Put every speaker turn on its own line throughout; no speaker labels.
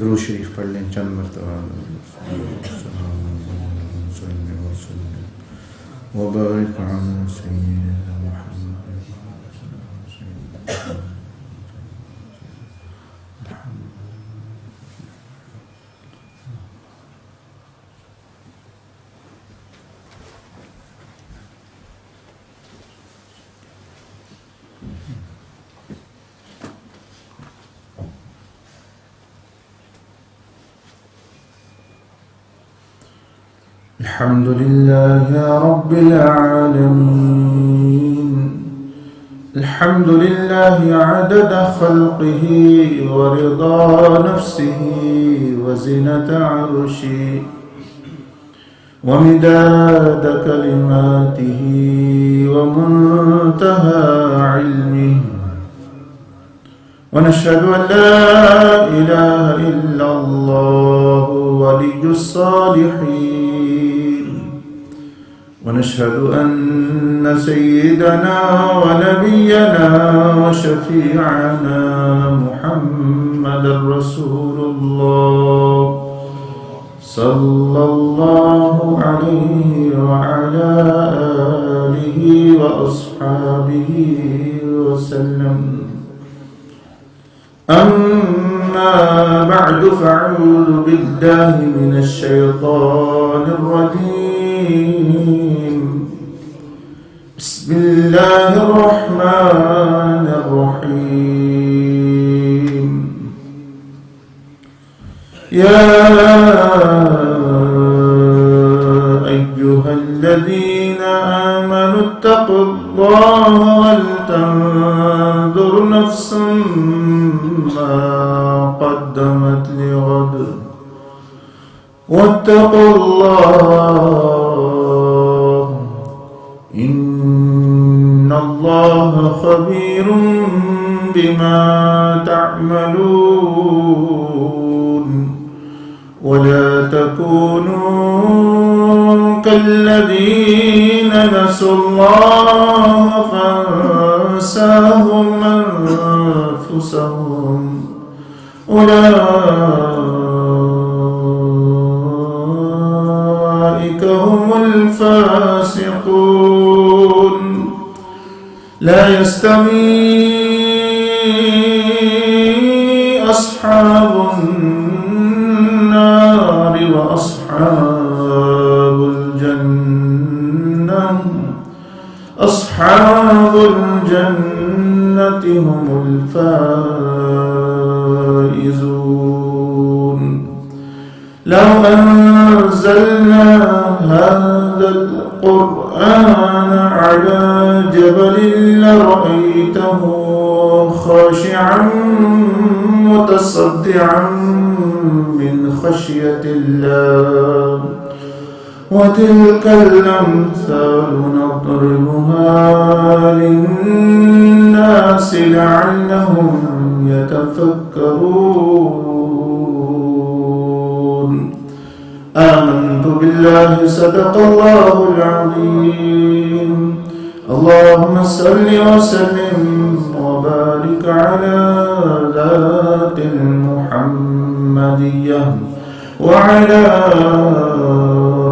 दुरूद शरीफ पढ़ लें चंद मरतबा वबारिक अला सय्यिदिना Muhammad. الحمد لله رب العالمين. الحمد لله عدد خلقه ورضا نفسه وزنة عرشه ومداد كلماته ومنتهى علمه. ونشهد أن لا إله إلا الله ولي الصالحين. ونشهد أن سيدنا ونبينا وشفيعنا محمد رسول الله صلى الله عليه وعلى آله وأصحابه وسلم. أما بعد فأعوذ بالله من الشيطان الرجيم. بسم الله الرحمن الرحيم. يا أيها الذين آمنوا اتقوا الله ولتنظر نفس ما قدمت لغد واتقوا الله إن الله خبير بما تعملون. ولا تكونوا كالذين نسوا الله فأنساهم أنفسهم أولئك هم الفاسقون. لا يستوي أصحاب النار وأصحاب الجنة أصحاب الجنة هم الفائزون. لو أنزلنا هذا القرآن على جبل لرأيته خاشعا متصدعا من خشية الله. وتلك الأمثال نضربها للناس لعلهم يتفكرون. آمنت بالله صدق الله العظيم. اللهم صل وسلم وبارك على ذات المحمدية وعلى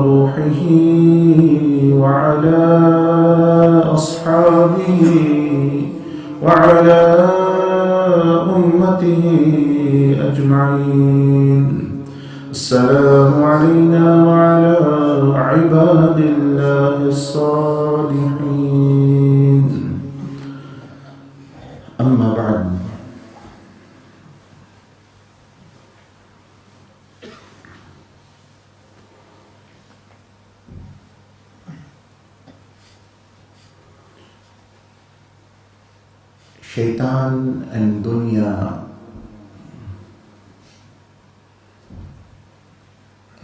روحه وعلى أصحابه وعلى أمته أجمعين. السلام علينا وعلى عباد الله الصالحين. أما بعد. Shaitan and dunya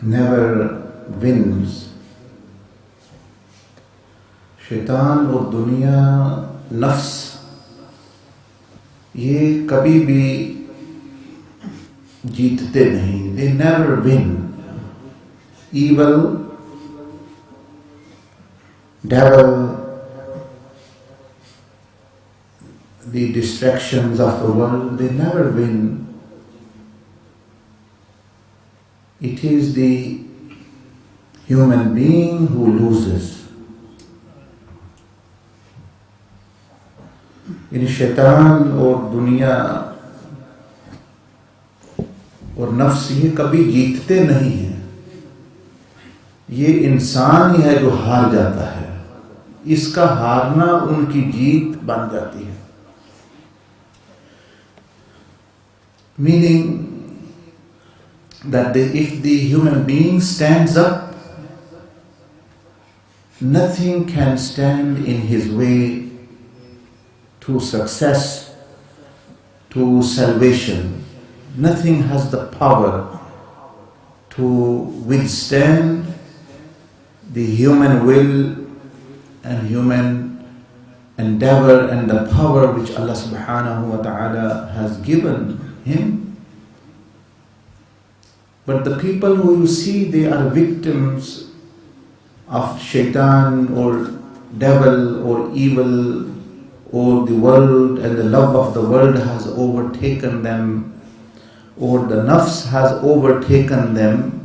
never wins. शैतान और दुनिया नफ्स ये कभी भी जीतते नहीं. They never win. Evil, devil, the distractions of the world, they never win. it is the human being who loses. इन शैतान और दुनिया और नफ्स ये कभी जीतते नहीं हैं. ये इंसान ही है जो हार जाता है. इसका हारना उनकी जीत बन जाती है. Meaning that if the human being stands up, nothing can stand in his way to success, to salvation. Nothing has the power to withstand the human will and human endeavor and the power which Allah subhanahu wa ta'ala has given him. But the people who you see, they are victims of shaitan or devil or evil, or the world and the love of the world has overtaken them, or the nafs has overtaken them,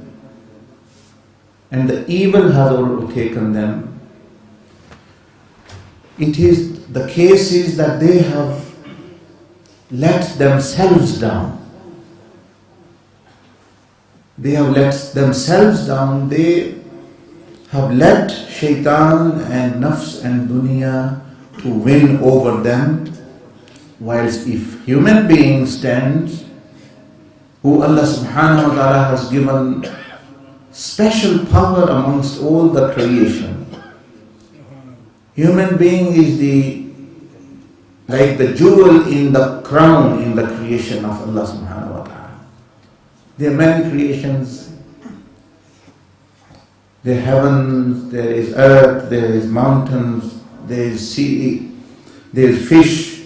and the evil has overtaken them. It is the case is that they have let themselves down. They have let themselves down. They have let shaitan and nafs and dunya to win over them. Whilst if human being stands, who Allah subhanahu wa ta'ala has given special power amongst all the creation. Human being is like the jewel in the crown in the creation of Allah subhanahu wa ta'ala. There are many creations. There are heavens, there is earth, there is mountains, there is sea, there is fish,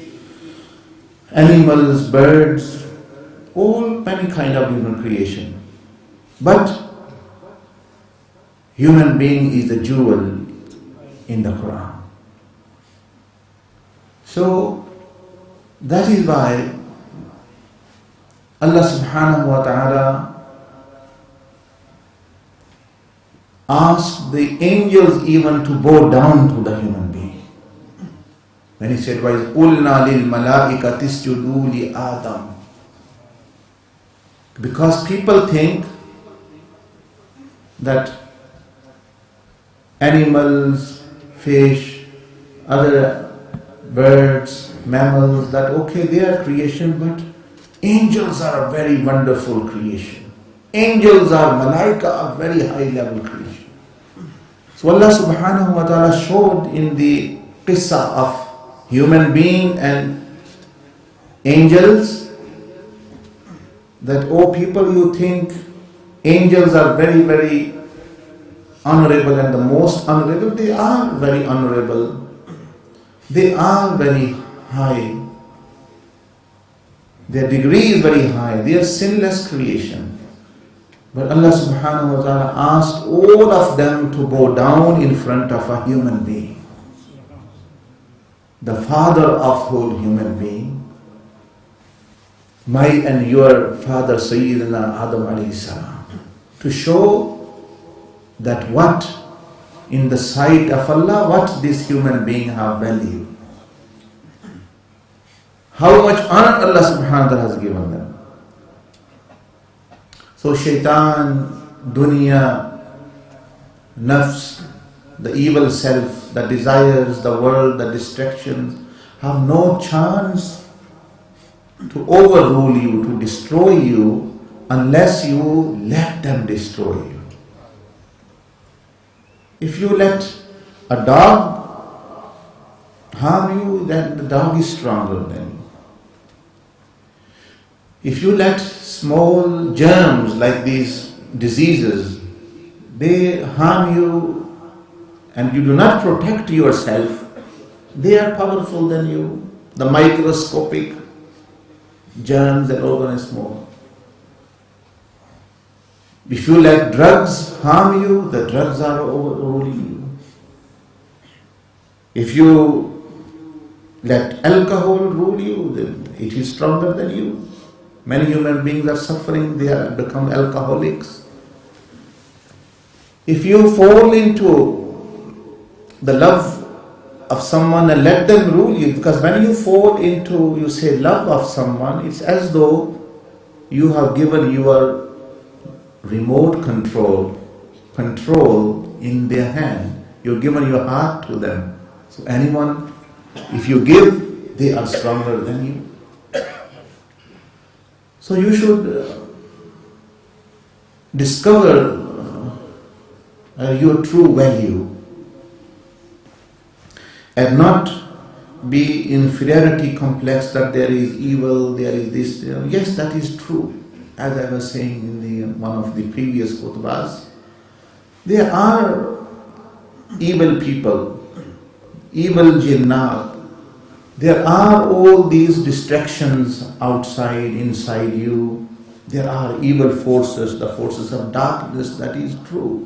animals, birds, all many kind of human creation. But human being is the jewel in the Quran. So that is why Allah subhanahu wa ta'ala asked the angels even to bow down to the human being. When he said, وَإِذْ قُلْنَا لِلْمَلَائِكَةِ اسْجُدُوا لِآدَمَ. Because people think that animals, fish, other birds, mammals, that okay, they are creation, but angels are a very wonderful creation. Angels are malaika, a very high level creation. So Allah subhanahu wa ta'ala showed in the qissa of human being and angels that, oh people, you think angels are very, very honorable and the most honorable. They are very honorable. They are very high. Their degree is very high. They are sinless creation. But Allah subhanahu wa ta'ala asked all of them to bow down in front of a human being. The father of whole human being. My and your father Syyiduna Adam alayhi salam. To show that what in the sight of Allah, what this human being have value. How much honor Allah subhanahu wa ta'ala has given them. So shaitan, dunya, nafs, the evil self, the desires, the world, the distractions, have no chance to overrule you, to destroy you, unless you let them destroy you. If you let a dog harm you, then the dog is stronger than you. If you let small germs like these diseases, they harm you and you do not protect yourself, they are powerful than you. The microscopic germs and organisms. If you let drugs harm you, the drugs are overruling you. If you let alcohol rule you, then it is stronger than you. Many human beings are suffering, they have become alcoholics. If you fall into the love of someone and let them rule you, because when you fall into, you say, love of someone, it's as though you have given your remote control in their hand. You've given your heart to them. So anyone, if you give, they are stronger than you. So you should discover your true value and not be inferiority complex that there is evil, there is this. Yes, that is true. As I was saying in one of the previous khutbahs, there are evil people, evil jinnat. There are all these distractions outside, inside you. There are evil forces, the forces of darkness, that is true.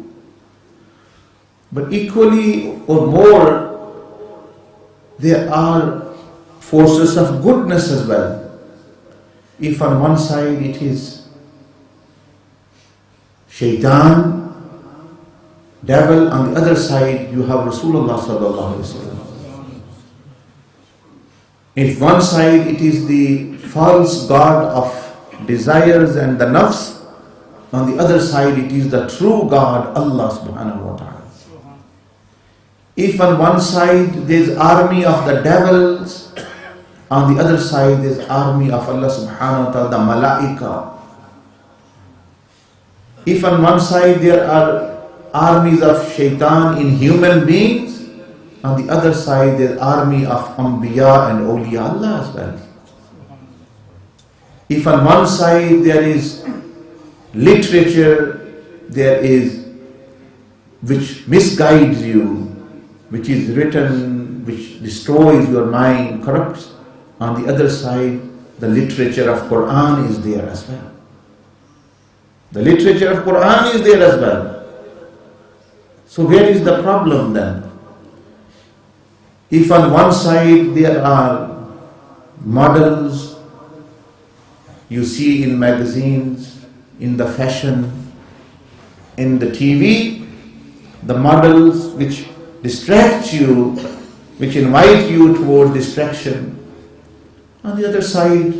But equally or more, there are forces of goodness as well. If on one side it is shaitan, devil, on the other side you have Rasulullah sallallahu alaihi wasallam. If one side it is the false god of desires and the nafs, on the other side it is the true God, Allah subhanahu wa ta'ala. If on one side there is army of the devils, on the other side there is army of Allah subhanahu wa ta'ala, the malaika. If on one side there are armies of shaitan in human beings, on the other side there is army of anbiya and awliya Allah as well. If on one side there is literature, there is which misguides you, which is written, which destroys your mind, corrupts. On the other side, the literature of Quran is there as well. The literature of Quran is there as well. So where is the problem then? If on one side there are models you see in magazines, in the fashion, in the TV, the models which distract you, which invite you toward distraction. On the other side,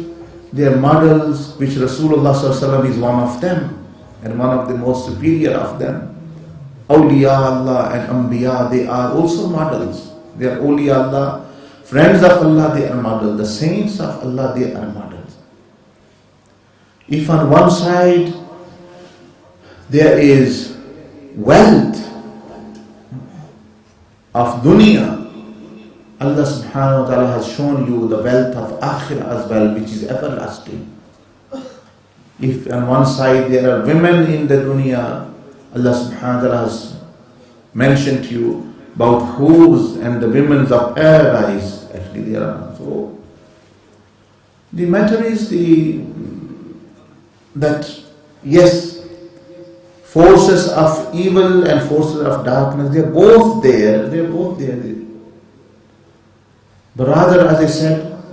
there are models which Rasulullah sallallahu is one of them and one of the most superior of them. Awliya Allah and Anbiya, they are also models. They are awliya Allah, friends of Allah, they are models. The saints of Allah, they are models. If on one side there is wealth of dunya, Allah subhanahu wa ta'ala has shown you the wealth of akhirah as well, which is everlasting. If on one side there are women in the dunya, Allah subhanahu wa ta'ala has mentioned to you about whose and the women's of paradise. Actually there are. So the matter is that yes, forces of evil and forces of darkness, they are both there. But rather, as I said,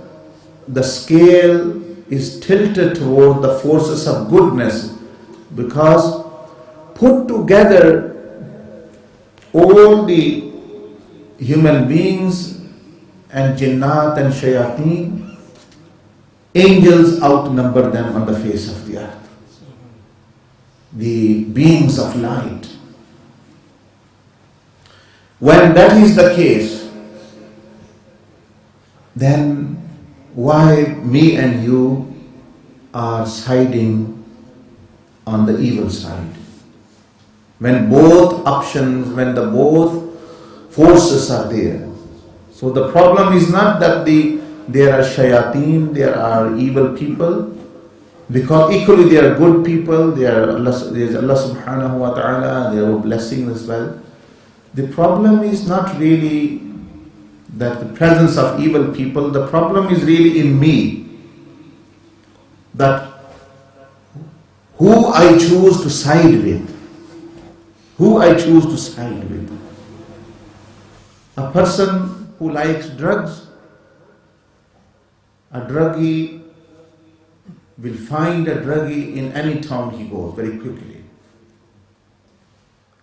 the scale is tilted toward the forces of goodness, because put together all the human beings and jinnat and shayateen, angels outnumber them on the face of the earth. The beings of light. When that is the case, then why me and you are siding on the evil side? When both options, when the both forces are there. So the problem is not that there are shayateen, there are evil people, because equally there are good people, there is Allah subhanahu wa ta'ala, there are blessings as well. The problem is not really that the presence of evil people, the problem is really in me, that who I choose to side with. Who I choose to side with. A person who likes drugs, a druggie will find a druggie in any town he goes very quickly.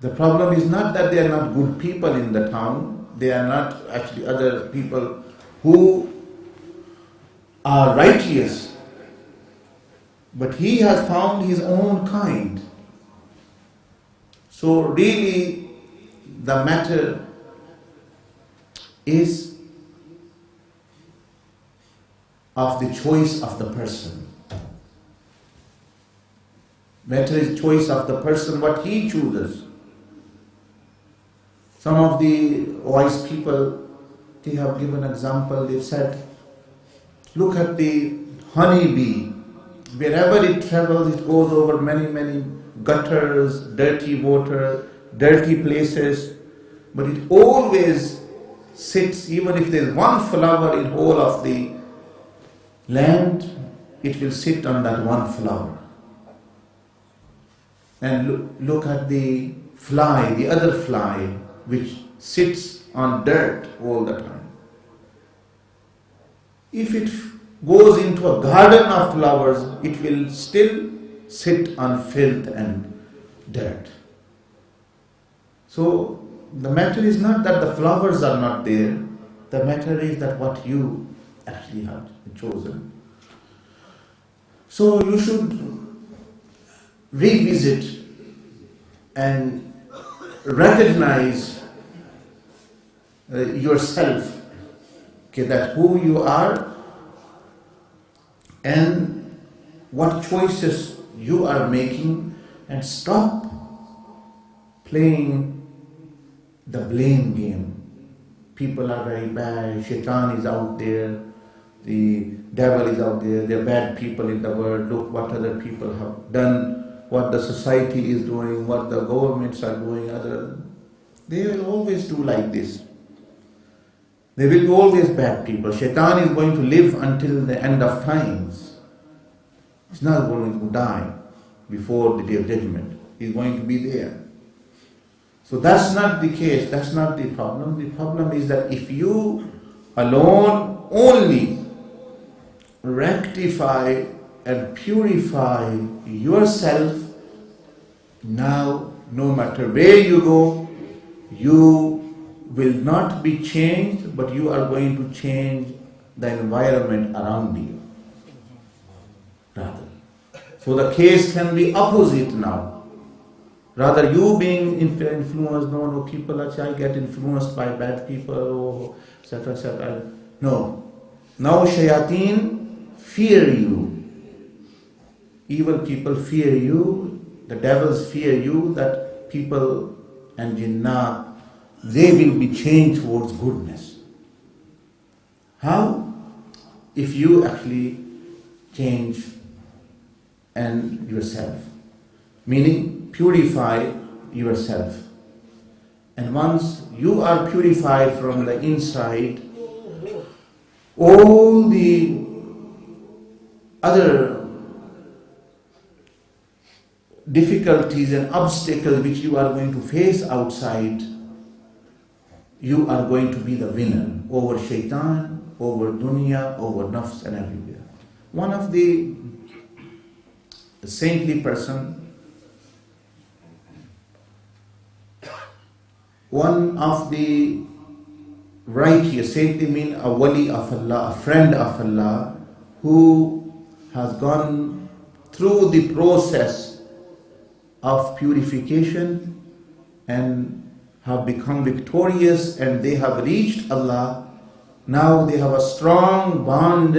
The problem is not that they are not good people in the town, they are not actually other people who are righteous, but he has found his own kind. So really the matter is of the choice of the person. Matter is choice of the person, what he chooses. Some of the wise people, they have given example, they've said, look at the honeybee. Wherever it travels, it goes over many gutters, dirty water, dirty places, but it always sits, even if there's one flower in whole of the land, it will sit on that one flower. And look at the fly, the other fly, which sits on dirt all the time. If it goes into a garden of flowers, it will still sit on filth and dirt. So the matter is not that the flowers are not there, the matter is that what you actually have chosen. So you should revisit and recognize yourself, okay, that who you are and what choices you are making, and stop playing the blame game. People are very bad, shaitan is out there, the devil is out there, there are bad people in the world, look what other people have done, what the society is doing, what the governments are doing, they will always do like this. There will be always bad people. Shaitan is going to live until the end of times. He's not going to die before the day of judgment. He's going to be there. So that's not the case, that's not the problem. The problem is that if you alone only rectify and purify yourself, now no matter where you go, you will not be changed, but you are going to change the environment around you. Rather. So the case can be opposite now. Rather you being influenced, no, people I get influenced by bad people, etc., etc. No. Now shayateen fear you. Evil people fear you, the devils fear you, that people and jinnah, they will be changed towards goodness. How? If you actually change and yourself, meaning purify yourself. And once you are purified from the inside, all the other difficulties and obstacles which you are going to face outside, you are going to be the winner over shaitan, over dunya, over nafs and everywhere. One of the saintly person, one of the righteous, saintly mean a wali of Allah, a friend of Allah, who has gone through the process of purification and have become victorious, and they have reached Allah. Now they have a strong bond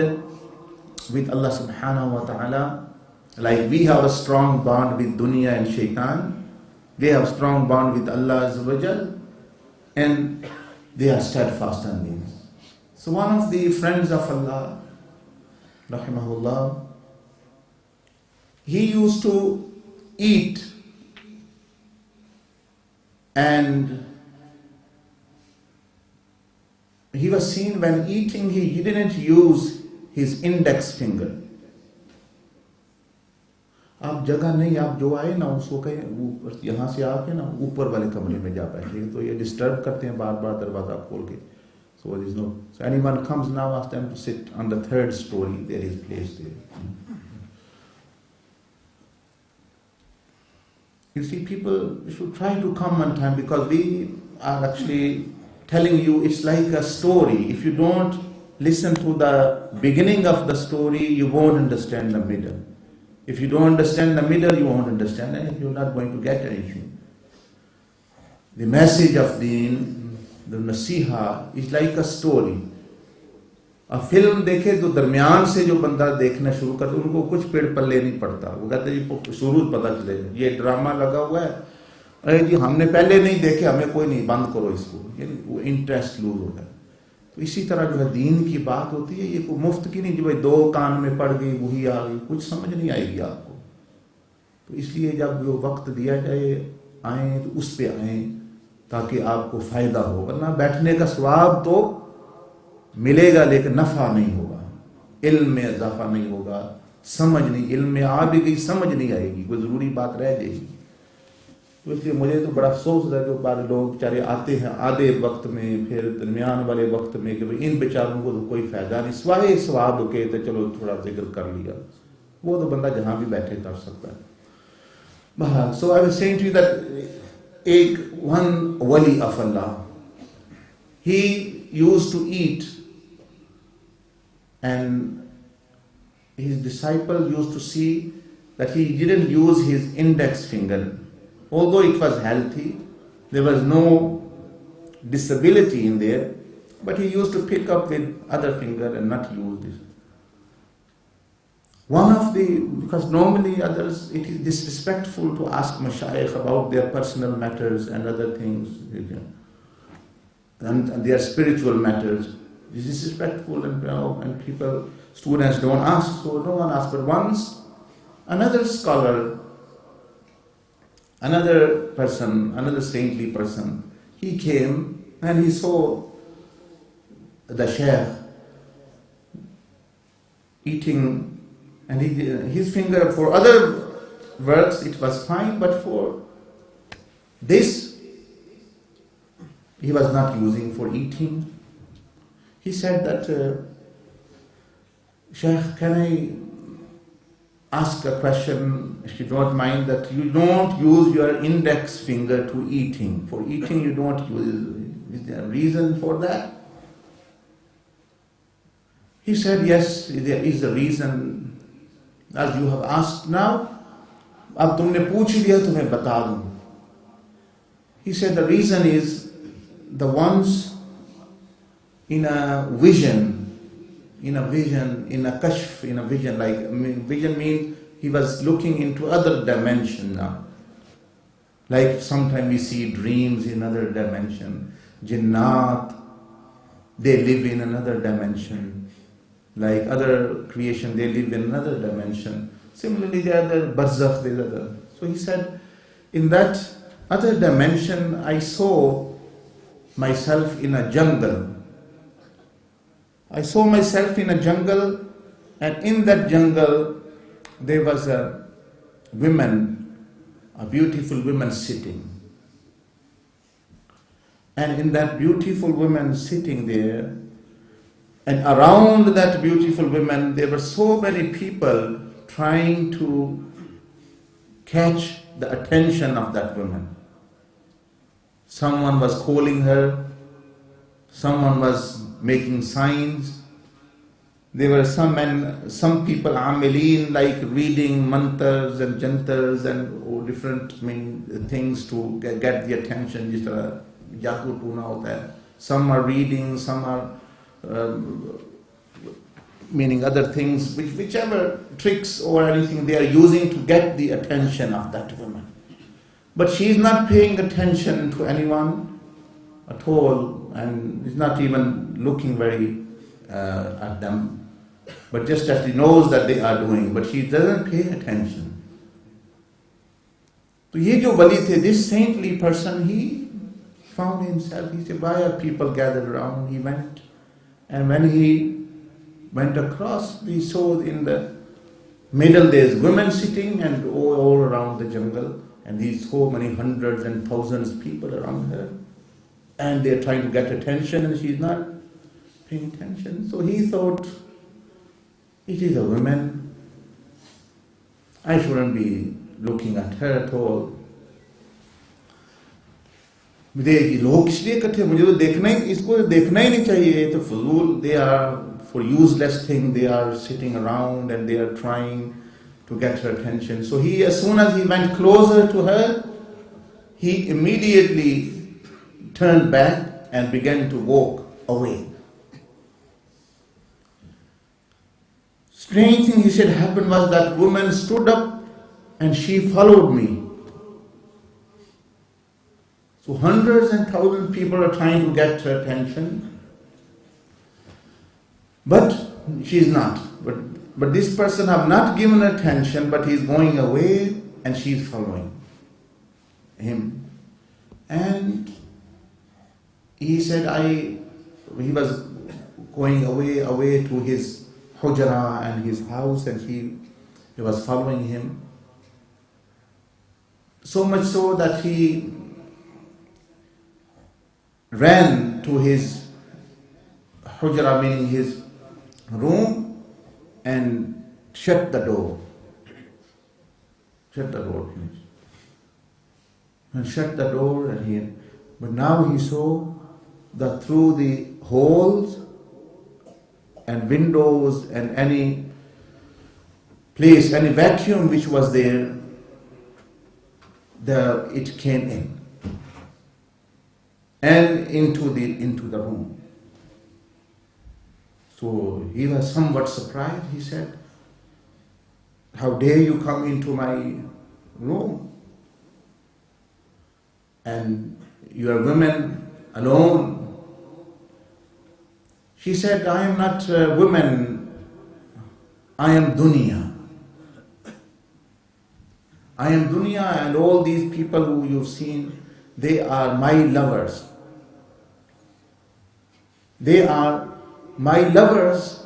with Allah subhanahu wa ta'ala. Like we have a strong bond with dunya and shaitan, they have strong bond with Allah Azzawajal, and they are steadfast on this. So one of the friends of Allah, rahimahullah, he used to eat, and he was seen when eating, he didn't use his index finger. आप जगह नहीं, आप जो आए ना उसको कहें यहाँ से आके ना ऊपर वाले कमरे में जा बैठे, तो ये डिस्टर्ब करते हैं बार बार दरवाजा खोल के. So there is no. So anyone comes now, ask them to sit on the third story. There is place there. You see, people should try to come on time, because we are actually telling you it's like a story. If you don't listen to the beginning of the story, you won't understand the middle. If you don't understand the middle, you won't understand anything. You're not going to get anything. The message of Deen, the Nasiha, is like a story. अब film देखे तो दरमियान से जो बंदा देखना शुरू करता है उनको कुछ पेड़ पल्ले नहीं पड़ता, वो कहते जी शुरू पता चलेगा ये ड्रामा लगा हुआ है, अरे जी हमने पहले नहीं देखे, हमें कोई नहीं, बंद करो इसको, वो इंटरेस्ट लूज होता है। तो इसी तरह जो है दीन की बात होती है, ये कोई मुफ्त की नहीं जो भाई 2 कान में पड़ गई वही आ गई, कुछ समझ नहीं आएगी आपको। तो इसलिए जब जो वक्त दिया जाए आए तो उस पर आए ताकि आपको फायदा हो, वरना बैठने का स्वाब तो मिलेगा लेकिन नफा नहीं होगा, इल्म में इजाफा नहीं होगा, समझ नहीं, इल्म में आ भी गई समझ नहीं आएगी, कोई ज़रूरी बात रह जाएगी। तो इसलिए मुझे तो बड़ा अफसोस है जो बारे लोग बेचारे आते हैं आधे वक्त में, फिर दरमियान वाले वक्त में कि भाई इन बेचारों को तो कोई फ़ायदा नहीं, स्वाए सवाब के तो चलो थोड़ा जिक्र कर लिया, वो तो बंदा जहाँ भी बैठे कर सकता है। बहरहाल, so I was saying to you that एक वन वली of Allah, he used to eat and his disciple used to see that he didn't use his index finger. Although it was healthy, there was no disability in there, but he used to pick up with other finger and not use this. Because normally others, it is disrespectful to ask mashayikh about their personal matters and other things, and their spiritual matters. This is disrespectful, and people, students don't ask, so no one asks. But once another scholar, another person, another saintly person, he came and he saw the sheikh eating, and his finger, for other works it was fine, but for this he was not using for eating. He said that, Sheikh, can I ask a question, if you don't mind, that you don't use your index finger to eating. For eating you don't use. Is there a reason for that? He said, yes, there is a reason. As you have asked now, अब तुमने पूछ लिया तो मैं बता दूं. He said the reason is the ones in a vision, in a kashf, in a vision, like vision means he was looking into other dimension now. Like sometimes we see dreams in other dimension. Jinnat, they live in another dimension. Like other creation, they live in another dimension. Similarly, the other barzakh, the other. So he said, in that other dimension, I saw myself in a jungle. I saw myself in a jungle, and in that jungle there was a woman, a beautiful woman sitting. And in that beautiful woman sitting there, and around that beautiful woman there were so many people trying to catch the attention of that woman. Someone was calling her, someone was making signs. There were some people amilin, like reading mantras and jantars and different things to get the attention. जिस तरह जादू tuna होता है. Some are reading, some are meaning other things, whichever tricks or anything they are using to get the attention of that woman. But she is not paying attention to anyone at all, and is not even looking very at them, but just that she knows that they are doing, but she doesn't pay attention. So ye jo wali the, this saintly person, he found himself, he said, why are people gathered around? He went, and when he went across, we saw in the middle there's women sitting, and all around the jungle, and these so many hundreds and thousands of people around her, and they're trying to get attention, and she's not paying attention. So he thought, it is a woman, I shouldn't be looking at her at all. लोग इसलिए इकट्ठे, मुझे तो देखना ही, इसको देखना ही नहीं चाहिए, ये तो फजूल, they are for useless thing, they are sitting around and they are trying to get her attention. So he, as soon as he went closer to her, he immediately turned back and began to walk away. Strange thing, he said, happened was that woman stood up and she followed me. So hundreds and thousands of people are trying to get her attention, but she is not. But this person have not given her attention, but he is going away and she is following him. And he said, he was going away to his hujra and his house, and he was following him. So much so that he ran to his hujra, meaning his room, and shut the door. Shut the door, please. And shut the door, and but now he saw that through the holes and windows and any place, any vacuum which was there, it came in and into the room. So he was somewhat surprised. He said, "How dare you come into my room? And you are women alone." She said, "I am not a woman, I am dunya. I am dunya, and all these people who you've seen, they are my lovers. They are my lovers.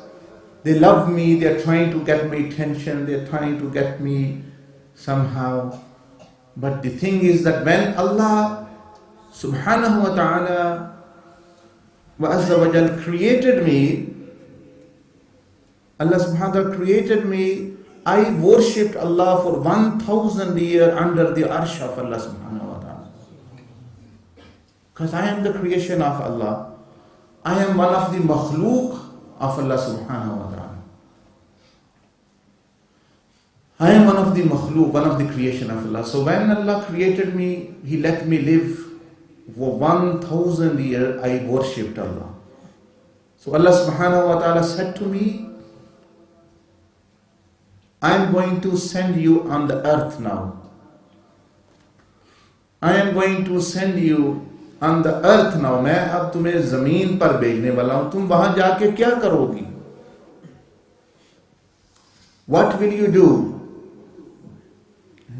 They love me, they are trying to get my attention, they are trying to get me somehow. But the thing is that when Allah subhanahu wa ta'ala Allah Azzawajal created me, Allah subhanahu wa ta'ala created me, I worshipped Allah for 1,000 years under the arsh of Allah subhanahu wa ta'ala. Because I am the creation of Allah. I am one of the makhluk of Allah subhanahu wa ta'ala. I am one of the makhluk, one of the creation of Allah. So when Allah created me, He let me live for 1,000 years. I worshipped Allah. So Allah subhanahu wa ta'ala said to me, I am going to send you on the earth now. I am going to send you on the earth now. मैं अब तुम्हें जमीन पर भेजने वाला हूं. तुम वहां जाके क्या करोगी? What will you do?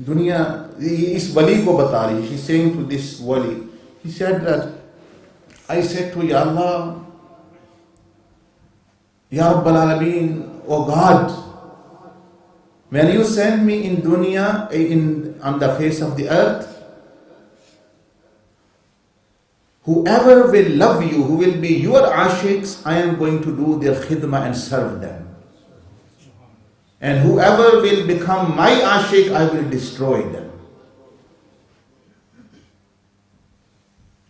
दुनिया इस वली को बता रही. She's saying to this wali. He said that I said to Ya Allah, Ya Rabbal Alameen, O God, when you send me in dunya, on the face of the earth, whoever will love you, who will be your ashiqs, I am going to do their khidmah and serve them. And whoever will become my ashiq, I will destroy them.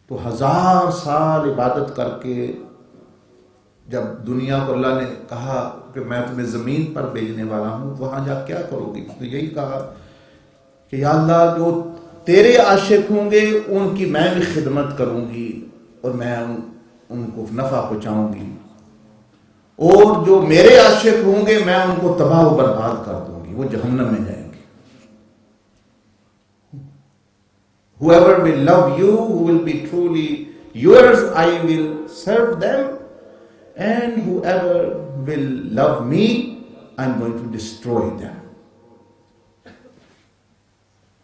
तो 1000 साल इबादत करके जब दुनिया को अल्लाह ने कहा कि मैं तुम्हें ज़मीन पर भेजने वाला हूँ, वहाँ जा क्या करोगी? तो यही कहा कि या अल्लाह, जो तेरे आशिक होंगे उनकी मैं भी खिदमत करूँगी और मैं उनको नफ़ा पहुँचाऊँगी, और जो मेरे आशिक होंगे मैं उनको तबाह व बर्बाद कर दूँगी, वो जहन्नम में जाएंगे. Whoever will love you, who will be truly yours, I will serve them. And whoever will love me, I'm going to destroy them.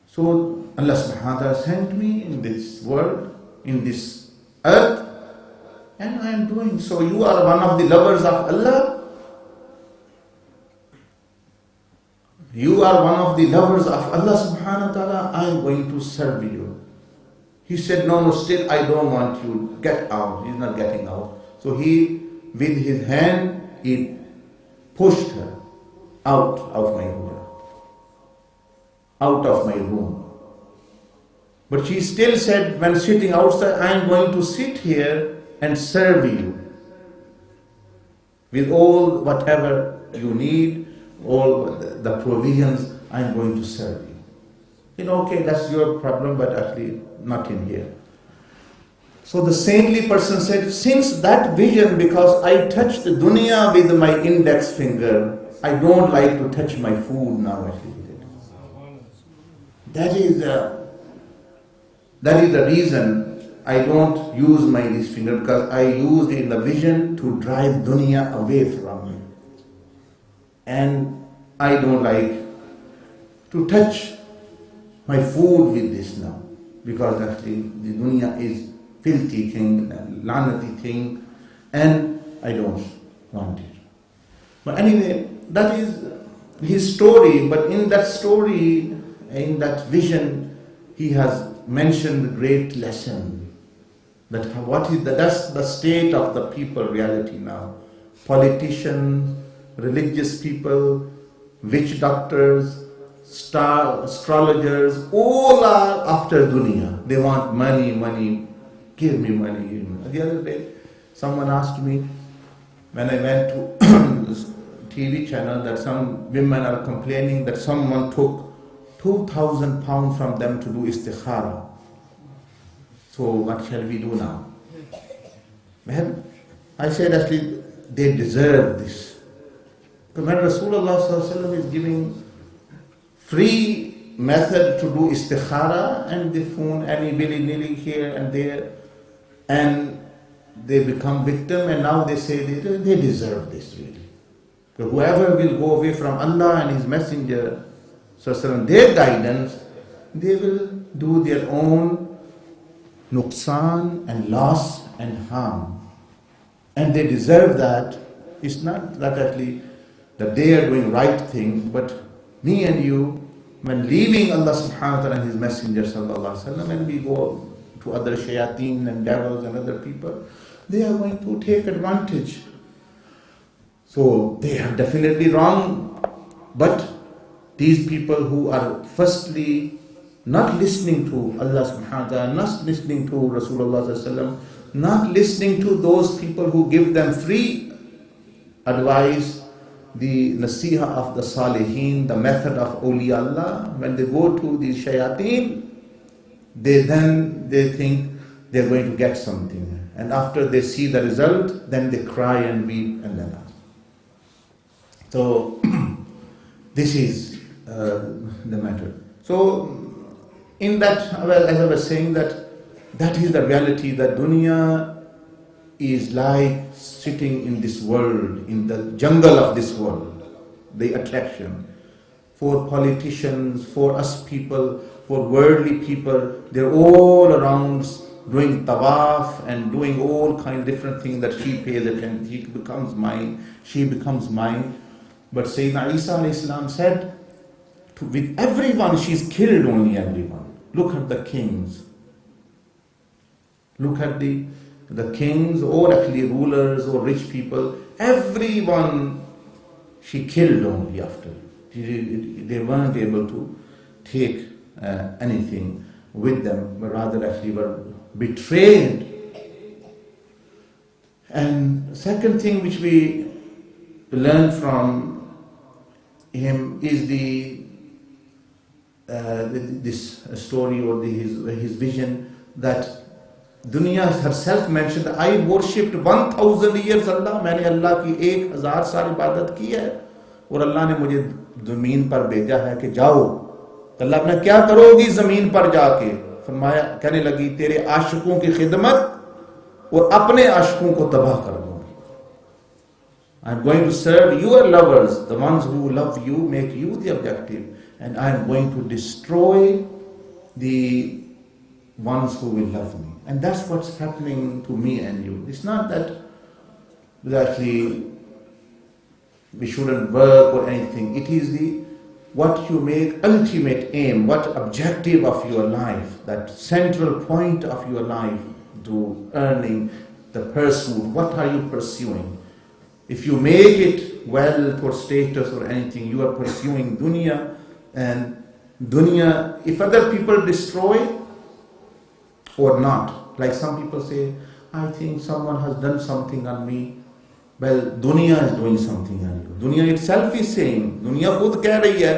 So Allah subhanahu wa ta'ala sent me in this world, in this earth, and I am doing so. You are one of the lovers of Allah. You are one of the lovers of Allah subhanahu wa ta'ala. I am going to serve you. He said, no, still I don't want you. Get out. He's not getting out. So he, with his hand, he pushed her out of my room. Out of my room. But she still said, when sitting outside, I am going to sit here and serve you with all whatever you need, all the provisions, I am going to serve you. Okay, that's your problem, but actually not in here. So the saintly person said, since that vision, because I touched the dunya with my index finger, I don't like to touch my food now actually with it. That is the reason I don't use my this finger, because I used in the vision to drive dunya away from me. And I don't like to touch my food with this now, because actually the dunya is filthy thing, lanati thing, and I don't want it. But anyway, that is his story. But in that story, in that vision, he has mentioned the great lesson that that's the state of the people reality now. Politicians, religious people, witch doctors, astrologers, all are after dunya. They want money. Give me money. The other day, someone asked me, when I went to this TV channel, that some women are complaining that someone took 2,000 pounds from them to do istikhara. So what shall we do now? Well, I said actually they deserve this. Because when Rasulullah is giving free method to do istikhara, and they phone any willy-nilly here and there, and they become victim, and now they say they deserve this really. So whoever will go away from Allah and His Messenger, their guidance, they will do their own nuqsan and loss and harm. And they deserve that. It's not that actually that they are doing right thing, but me and you, when leaving Allah subhanahu wa ta'ala and His Messenger sallallahu alaihi wasallam, and we go to other shayateen and devils and other people, they are going to take advantage. So they are definitely wrong. But these people who are firstly not listening to Allah subhanahu wa ta'ala, not listening to Rasulullah sallallahu alaihi wasallam, not listening to those people who give them free advice, the nasiha of the salihin, the method of awliya Allah, when they go to the shayateen, they think they're going to get something. And after they see the result, then they cry and weep and then ask. So this is the matter. So in that, well, as I was saying, that is the reality, that dunya is like sitting in this world, in the jungle of this world, the attraction. For politicians, for us people, for worldly people, they're all around doing tawaf and doing all kind of different things that she pays attention. He becomes mine, she becomes mine. But Sayyidina Isa alayhi salam said, with everyone, she's killed only everyone. Look at the kings. Look at the kings, or actually rulers or rich people. Everyone she killed only after. They weren't able to take anything with them, but rather actually were betrayed. And second thing which we learn from him is this story or his vision, that dunya herself mentioned, I worshipped 1,000 years Allah, मैंने अल्लाह की 1,000 साल इबादत की है, और अल्लाह ने मुझे ज़मीन पर भेजा है कि जाओ। तो अल्लाह ने क्या करोगी ज़मीन पर जाके? फरमाया, कहने लगी, तेरे आशिकों की खिदमत और अपने आशिकों को तबाह कर दूंगी। I am going to serve your lovers, the ones who love you, make you the objective, and I am going to destroy the ones who will love me. And that's what's happening to me and you. It's not that we shouldn't work or anything. It is what you make ultimate aim, what objective of your life, that central point of your life, to earning, the pursuit. What are you pursuing? If you make it well for status or anything, you are pursuing dunya. And dunya, if other people destroy, or not. Like some people say, I think someone has done something on me. Well, dunya is doing something on you. Dunya itself is saying, दुनिया खुद कह रही है,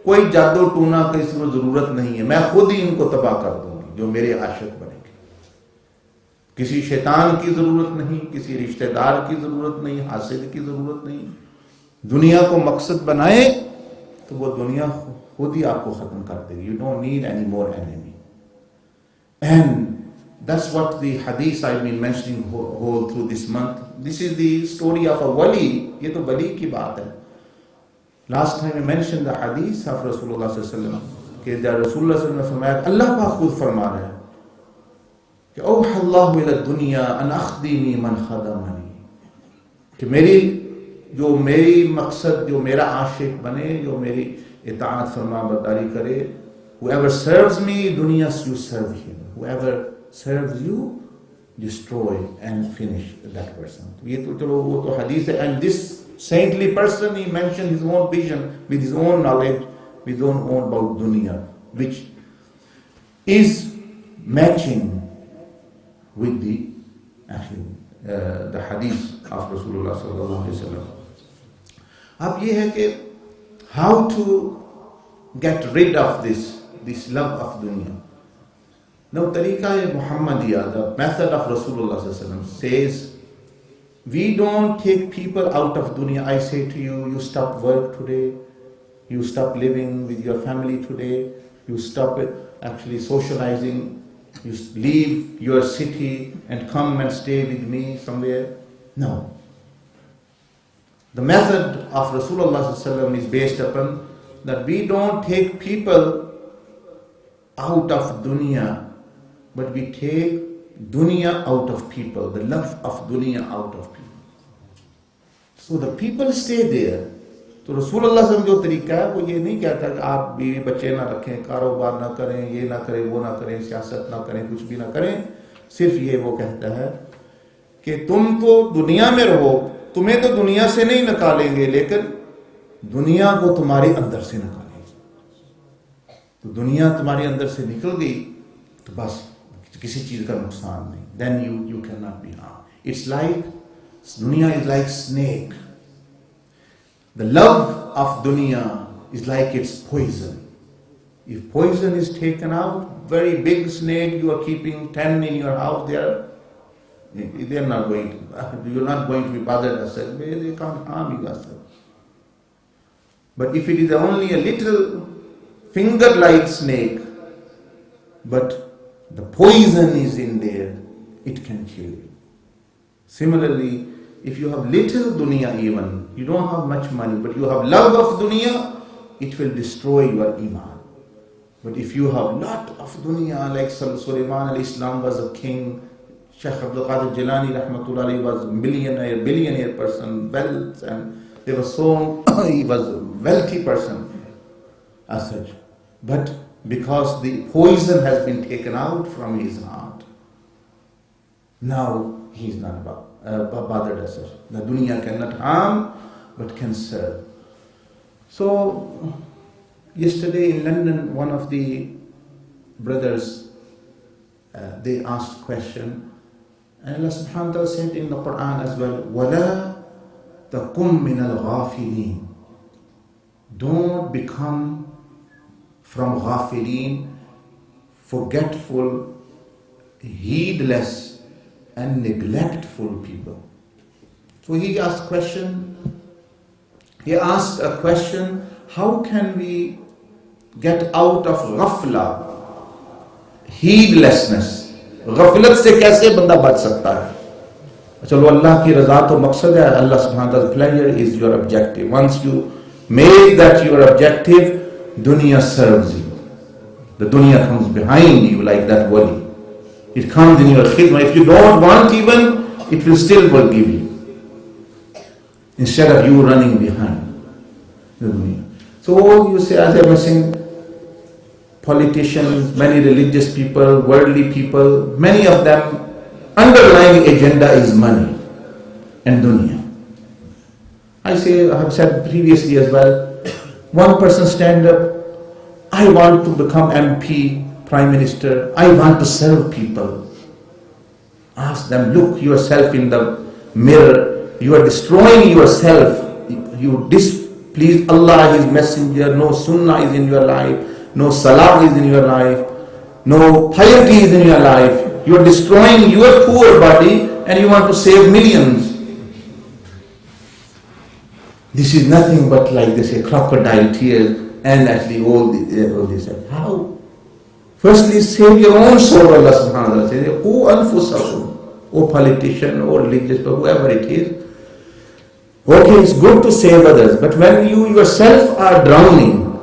कोई जादू tuna की इसमें जरूरत नहीं है, मैं खुद ही इनको तबाह कर दूंगी जो मेरे आशिक बनेंगे. किसी शैतान की जरूरत नहीं, किसी रिश्तेदार की जरूरत नहीं, हासिद की जरूरत नहीं. दुनिया को मकसद बनाए तो वो दुनिया खुद ही आपको खत्म कर देगी. You don't need any more enemy. And that's what the hadith I've been mentioning whole through this month. This is the story of a wali. ये तो वली की बात है. Last time I mentioned the hadith of Rasulullah sallallahu alaihi wasallam कि जब Rasulullah sallallahu alaihi wasallam ने फरमाया, अल्लाह पाक खुद फरमा रहे हैं कि औहा अल्लाहु इला दुनिया अन अख्दीनी मन खदमनी, कि मेरी मकसद, जो मेरा आशिक बने, जो मेरी इताअत फरमा बरदारी करे. Whoever serves me, dunya, you serve him. Whoever serves you, destroy and finish that person. ये तो चलो वो तो hadith है. And this saintly person, he mentioned his own vision with his own knowledge, with his own about dunya, which is matching with the hadith of Rasulullah sallallahu alaihi wasallam. अब ये है कि how to get rid of this love of dunya. Now, tariqa Muhammadiyah, the method of Rasulullah sallallahu alaihi wasallam, says, we don't take people out of dunya. I say to you, you stop work today, you stop living with your family today, you stop actually socializing, you leave your city and come and stay with me somewhere. No. The method of Rasulullah sallallahu alaihi wasallam is based upon that we don't take people out of dunya, but we take dunya out of people, the love of dunya out of people. So the people stay there. तो रसूलुल्लाह सल्लल्लाहु अलैहि वसल्लम जो तरीका है वो ये नहीं कहता कि आप बीवी बच्चे ना रखें, कारोबार ना करें, ये ना करें, वो ना करें, सियासत ना करें, कुछ भी ना करें. सिर्फ ये वो कहता है कि तुम तो दुनिया में रहो, तुम्हें तो दुनिया से नहीं निकालेंगे, लेकिन दुनिया को तुम्हारे अंदर से निकालेंगे. तो दुनिया तुम्हारे अंदर से निकल गई तो बस किसी चीज का नुकसान नहीं. Then you cannot be harmed. It's like dunya is like snake. The love of dunya is like its poison. If poison is taken out, very big snake, you are keeping 10 in your house, they're not going to, you're not going to be bothered as such. They can't harm you as such. But if it is only a little finger-like snake, but the poison is in there, it can kill you. Similarly, if you have little dunya even, you don't have much money, but you have love of dunya, it will destroy your iman. But if you have lot of dunya, like Sulaiman al-Islam was a king, Shaykh Abdul Qadir Jilani rahmatullah alayhi was a billionaire person, wealth, and he was a wealthy person as such. But because the poison has been taken out from his heart, now he is not bothered as such. The dunya cannot harm, but can serve. So, yesterday in London, one of the brothers, they asked a question, and Allah subhanahu wa ta'ala said in the Quran as well, وَلَا تَقُمْ مِنَ الْغَافِلِينَ. Don't become from ghafilin, forgetful, heedless, and neglectful people. So he asked a question, how can we get out of ghaflah, heedlessness? ghaflat से कैसे बंदा बच सकता है? चलो अल्लाह की रज़ा तो मकसद है, Allah subhanahu wa ta'ala's pleasure is your objective. Once you make that your objective, dunya serves you. The dunya comes behind you like that wali. It comes in your khidmah. If you don't want even, it will still give you. Instead of you running behind the dunya. So you say, as I was saying, politicians, many religious people, worldly people, many of them, underlying agenda is money and dunya. I have said previously as well, one person stand up, I want to become MP, Prime Minister, I want to serve people. Ask them, look yourself in the mirror. You are destroying yourself. You displease Allah, His Messenger. No Sunnah is in your life. No Salah is in your life. No piety is in your life. You are destroying your poor body and you want to save millions. This is nothing but, like they say, crocodile tears and actually all this. How? Firstly, save your own soul, Allah subhanahu wa ta'ala says. O anfusakum, O politician, O religious, or whoever it is. Okay, it's good to save others, but when you yourself are drowning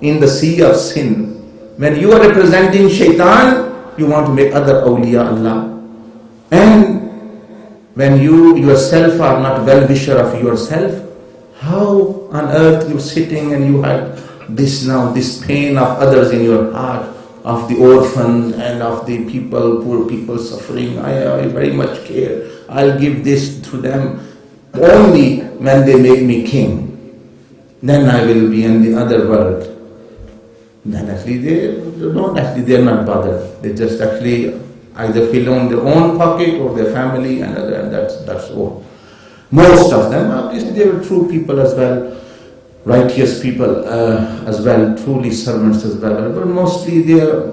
in the sea of sin, when you are representing shaitan, you want to make other awliya Allah. And when you yourself are not well-wisher of yourself, how on earth you sitting and you had this pain of others in your heart, of the orphans and of the people, poor people suffering. I very much care. I'll give this to them only when they make me king. Then I will be in the other world. Then actually they're not bothered. They just actually either fill on their own pocket or their family and that's all. Most of them, obviously they were true people as well, righteous people as well, truly servants as well. But mostly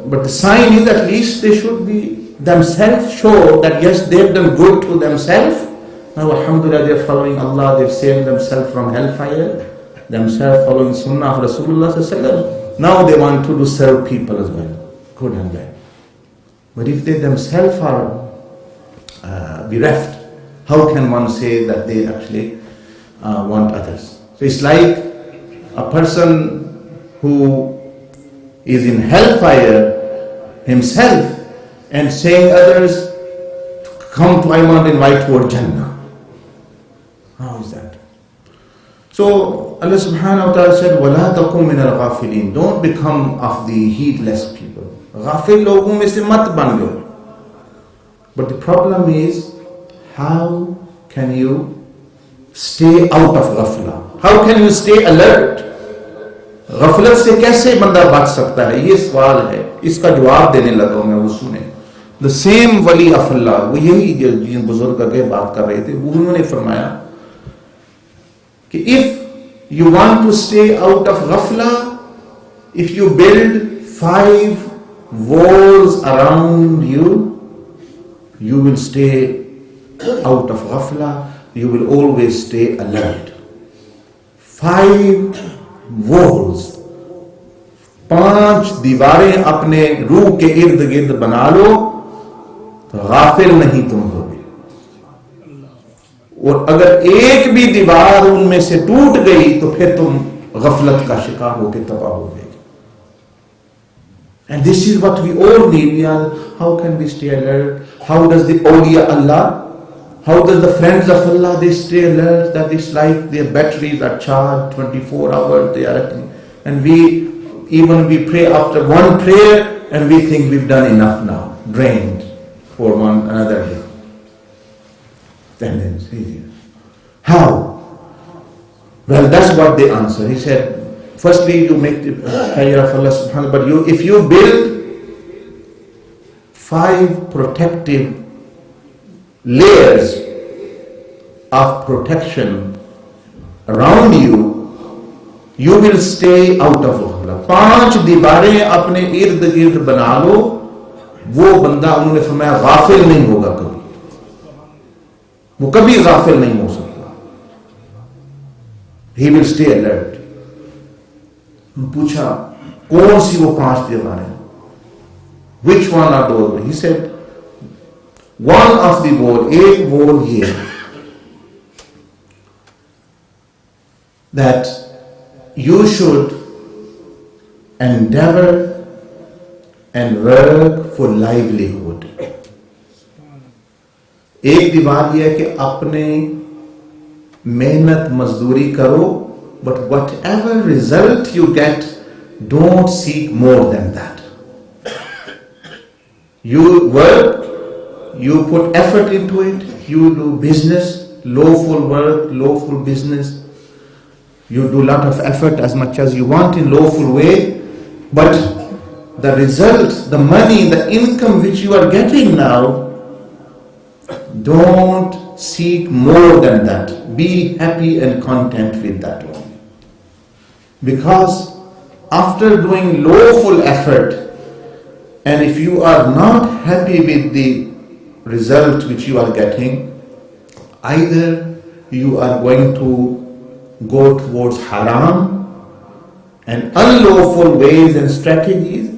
but the sign is at least they should be themselves show that yes, they've done good to themselves. Now alhamdulillah, they're following Allah, they've saved themselves from hellfire, themselves following Sunnah of Rasulullah sallallahu alaihi wasallam. Now they want to serve people as well, good and bad. But if they themselves are bereft, how can one say that they actually want others? So it's like a person who is in hellfire himself and saying others, come to, I want to invite toward Jannah. How is that? So Allah subhanahu wa ta'ala said, وَلَا تَكُمْ مِنَ الْغَافِلِينَ. Don't become of the heedless people. Ghafil logon mein se mat ban gaye. But the problem is, how can you stay out of ghafla? How can you stay alert? ghaflat से कैसे बंदा बच सकता है, ये सवाल है. इसका जवाब देने लगा मैं, वो सुने. The same wali of Allah, वो यही जिन बुजुर्ग के बात कर रहे थे, वो उन्होंने फरमाया कि if you want to stay out of ghafla, if you build 5 walls around you, you will stay out of ghafla, you will always stay alert. 5 walls, 5 दीवारें अपने रूह के इर्द गिर्द बना लो तो गाफिल नहीं तुम होगे. और अगर एक भी दीवार उनमें से टूट गई तो फिर तुम गफलत का शिकार होकर तबाह हो गए. And this is what we all need. How can we stay alert? How does the awliya Allah, how does the friends of Allah, they stay alert? That it's like their batteries are charged 24 hours. They are, and we pray after one prayer and we think we've done enough now, drained for one another day. Then see how? Well, that's what they answer. He said, firstly, you make the prayer of Allah subhanahu wa ta'ala, but if you build 5 protective layers of protection around you, you will stay out of ghafla. 5 दीवारें अपने इर्द गिर्द बना लो, वो बंदा, उन्होंने फरमाया, गाफिल नहीं होगा कभी. वो कभी गाफिल नहीं हो सकता. He will stay alert. पूछा कौन सी वो 5 दीवारें? Which one are those? He said, one of the wall, एक wall here, that you should endeavor and work for livelihood. एक दीवार यह है कि अपने मेहनत मजदूरी करो, but whatever result you get, don't seek more than that. You work, you put effort into it, you do business, lawful work, lawful business. You do a lot of effort as much as you want in lawful way, but the result, the money, the income which you are getting now, don't seek more than that. Be happy and content with that one. Because after doing lawful effort, and if you are not happy with the result which you are getting, either you are going to go towards haram and unlawful ways and strategies,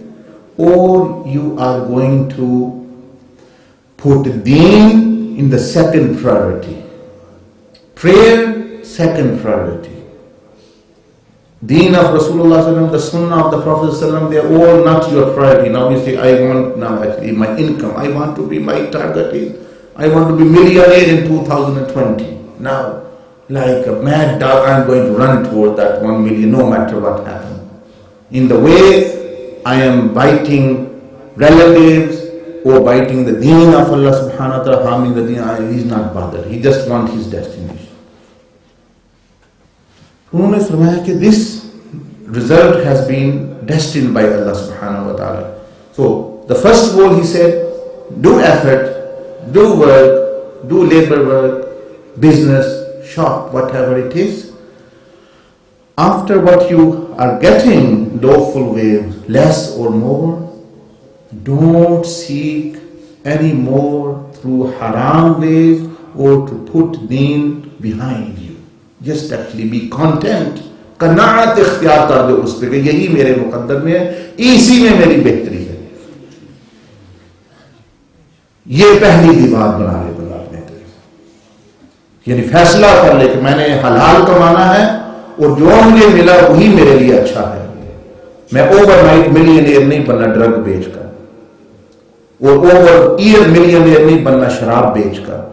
or you are going to put deen in the second priority. Prayer, second priority. Deen of Rasulullah, the Sunnah of the Prophet, they are all not your priority. Now you say, I want now actually my income. I want to be, my target is, I want to be millionaire in 2020. Now, like a mad dog, I'm going to run toward that 1 million no matter what happens. In the way I am biting relatives or biting the deen of Allah subhanahu wa ta'ala, harming the deen, he's not bothered. He just wants his destination. उन्होंने फरमाया कि this result has been destined by Allah subhanahu wa ta'ala. So the first goal, he said, do effort, do work, do labor work, business, shop, whatever it is. After what you are getting, lawful way, less or more, don't seek any more through haram ways or to put deen behind you. Just actually be content. कनाअत इख्तियार कर दो उस पे कि यही मेरे मुकद्दर में है, इसी में मेरी बेहतरी है. ये पहली दीवार बना ले बंदा अपने दिल, यानी फैसला कर ले कि मैंने हलाल कमाना है और जो मुझे मिला वही मेरे लिए अच्छा है. मैं ओवरनाइट मिलियनेयर नहीं बनना ड्रग बेचकर, और ओवर ईयर मिलियनेयर नहीं बनना शराब बेचकर,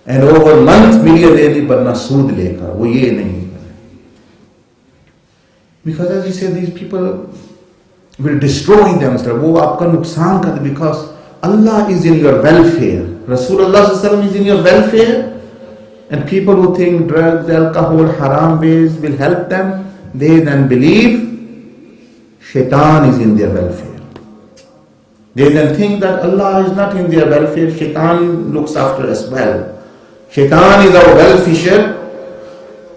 एंड ओवर मंथ मिलियनेयर नहीं बनना सूद लेकर. वो ये नहीं. Because as he said, these people will destroy themselves. वो आपका नुकसान कर दे. Because Allah is in your welfare. Rasulullah is in your welfare. And people who think drugs, alcohol, haram ways will help them, they then believe shaitan is in their welfare. They then think that Allah is not in their welfare. Shaitan looks after us well. Shaitan is our well-fisher,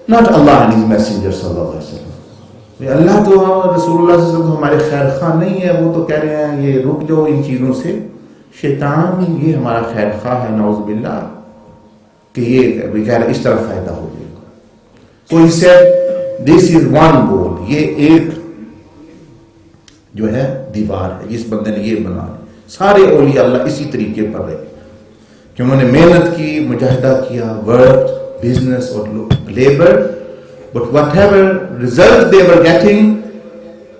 not Allah and His Messenger sallallahu alaihi wasallam. अल्लाह तो रसूलुल्लाह सल्लल्लाहु अलैहि वसल्लम हमारे खैर खा नहीं है. वो तो कह रहे हैं ये रुक जाओ इन चीज़ों से. शैतान ये हमारा खैर खा है, नाउज़ बिल्लाह, कि ये बेचारा इस तरह फायदा हो जाएगा. So he said, this is one goal. ये एक जो है दीवार है, जिस बंदे ने ये बना ली. सारे औलिया अल्लाह इसी तरीके पर रहे कि उन्होंने मेहनत की, मुजाहिदा किया, वर्क, बिजनेस और labour. But whatever result they were getting,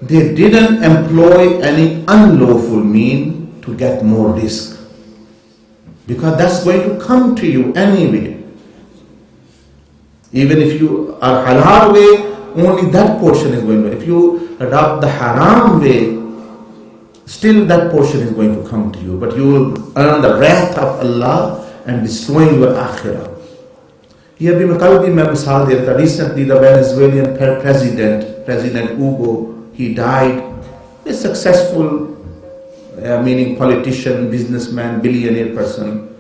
they didn't employ any unlawful mean to get more risk. Because that's going to come to you anyway. Even if you are halal way, only that portion is going to. If you adopt the haram way, still that portion is going to come to you. But you will earn the wrath of Allah and destroying your akhirah. ये अभी मैं कल भी मैं मिसाल देता. Recently the Venezuelan President Hugo, he died. A successful, meaning politician, businessman, billionaire person.